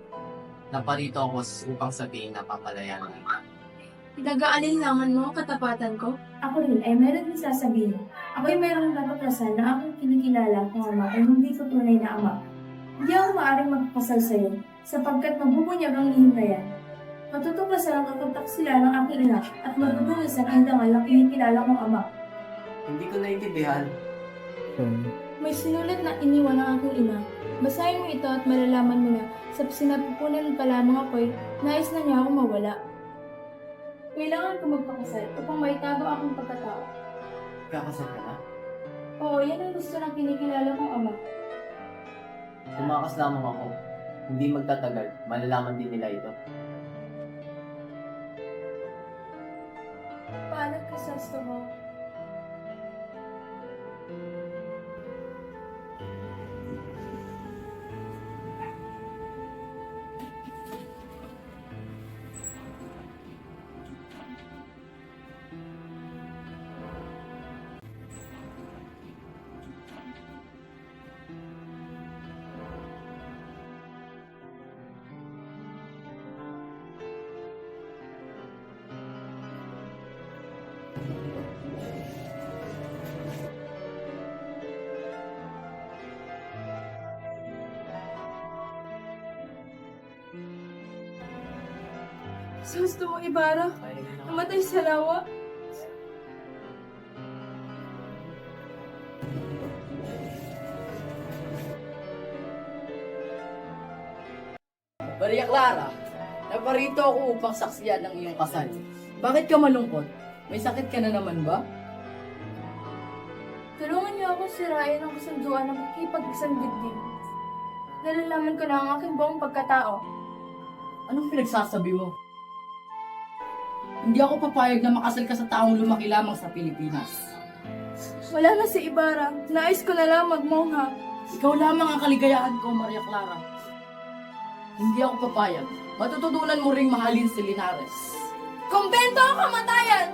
Naparito ako upang sabihin na papalayan lang. Pinag-aalinlangan mo ang katapatan ko? Ako rin ay meron din sasabihin. Ako'y mayroong napapasal na aking kinikilala kung ama ay hindi ko tunay na ama. Hindi ako maaaring magpasal sa'yo sapagkat mabubunyag ang lihim na yan. Matutuklasan ang kakontak sila ng aking ina at madudulisan ang dangal ng kinikilala kong ama. Hindi ko naintindihan. May sinulat na iniwan ng aking ina. Basahin mo ito at malalaman mo na sa sinapupunan pa lamang ako'y nais na niya akong mawala. Kailangan ko magpakasal upang maitago akong pagkatao. Kakasal ka na? Oo, yan ang gusto ng kinikilala kong ama. Tumakas lamang ako. Hindi magtatagal, malalaman din nila ito. Paalam ka sa gusto mo. Sa gusto mo, Ibarra? Namatay sa lawa? Maria Clara, Naparito ako upang saksiyan ang iyong kasal. Bakit ka malungkot? May sakit ka na naman ba? Tulungan niyo ako sirain ang kasunduan ng makikipag-isang dibdib. Nalalaman ko na ang aking buong pagkatao. Anong pinagsasabi mo? Hindi ako papayag na makasal ka sa taong lumaki lamang sa Pilipinas. Wala na si Ibarra. Nais ko na lang magmongha. Ikaw lamang ang kaligayahan ko, Maria Clara. Hindi ako papayag. Matututunan mo ring mahalin si Linares. Kumbento o kamatayan!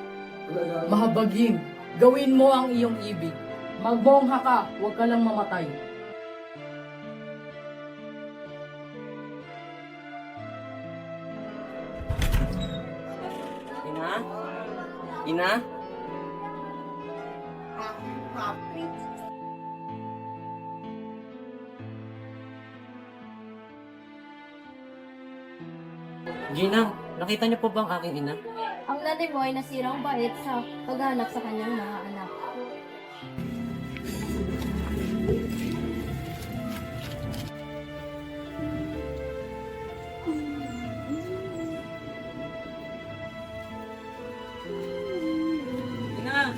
Mahabagin, gawin mo ang iyong ibig. Magbongha ka, huwag ka lang mamatay. Ina? Ina? Gina, nakita niyo po ba ang aking ina? Ang nanay mo ay nasirang bait sa paghanap sa kanyang mga anak. Ina!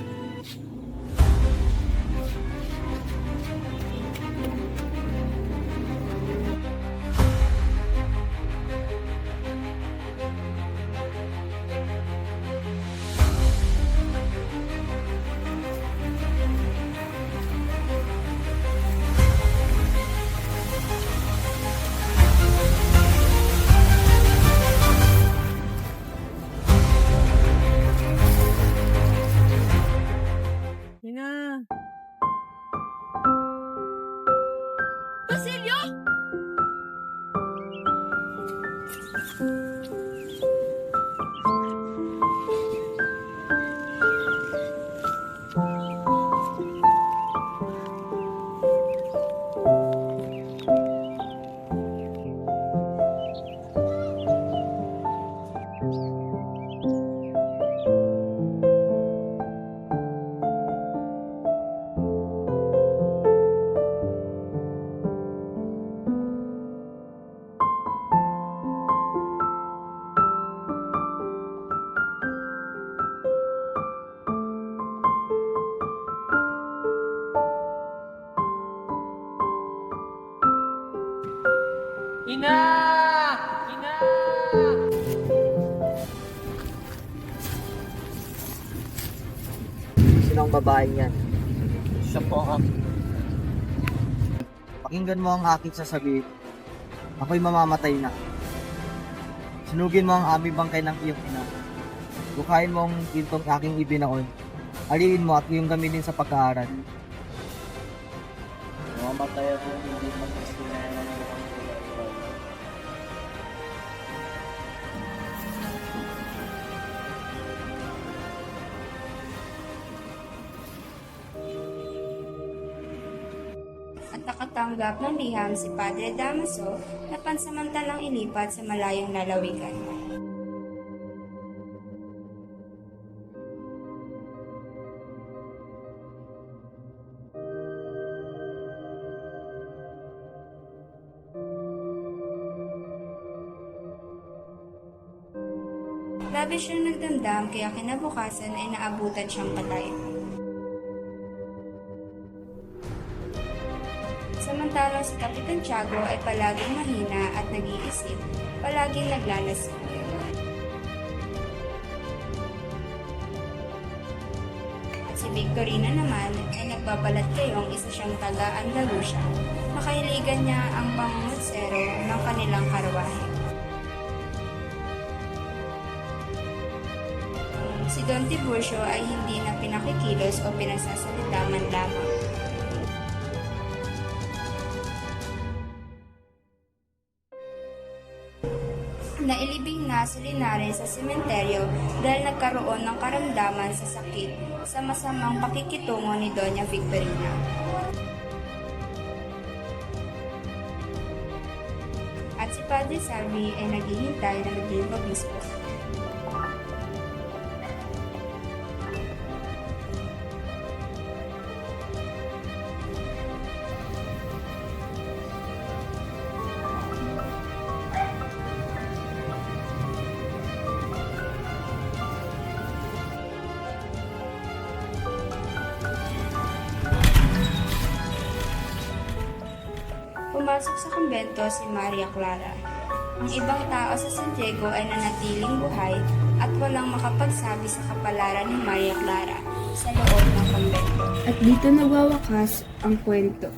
Ina! Basilio! Ina! Ina! Sinong babaeng yan? Siya po ang Pakinggan mo ang aking sasabihin. Ako'y mamamatay na. Sunugin mo ang aming bangkay ng iyong ina. Bukayin mo ang gintong aking ibinaon. Aliin mo at iyong gamitin sa pag-aaral. Mamamatay ako hindi magkasinan ng ibang buhay. At nakatanggap ng liham si Padre Damaso na pansamantalang ilipat sa malayong lalawigan. Labis siyang nagdamdam kaya kinabukasan ay naabutan siyang patay. Samantalang si Kapitan Tiago ay palaging mahina at nag-iisip, palaging naglalasing. At si Victorina naman ay nagbabalat kayong isa siyang taga-Andalusia. Nakahiligan niya ang pangungutsero ng kanilang karwahe. Si Don Tiburcio ay hindi na pinakikilos o pinasasalita man lamang. Nailibing na si Linares sa sementeryo dahil nagkaroon ng karamdaman sa sakit sa masamang pakikitungo ni Doña Victorina. At si Padre Salvi ay naghihintay na maging obispo. Pumapasok sa kumbento si Maria Clara. Ang ibang tao sa San Diego ay nanatiling buhay at walang makapagsabi sa kapalaran ni Maria Clara sa loob ng kumbento. At dito nagwawakas ang kwento.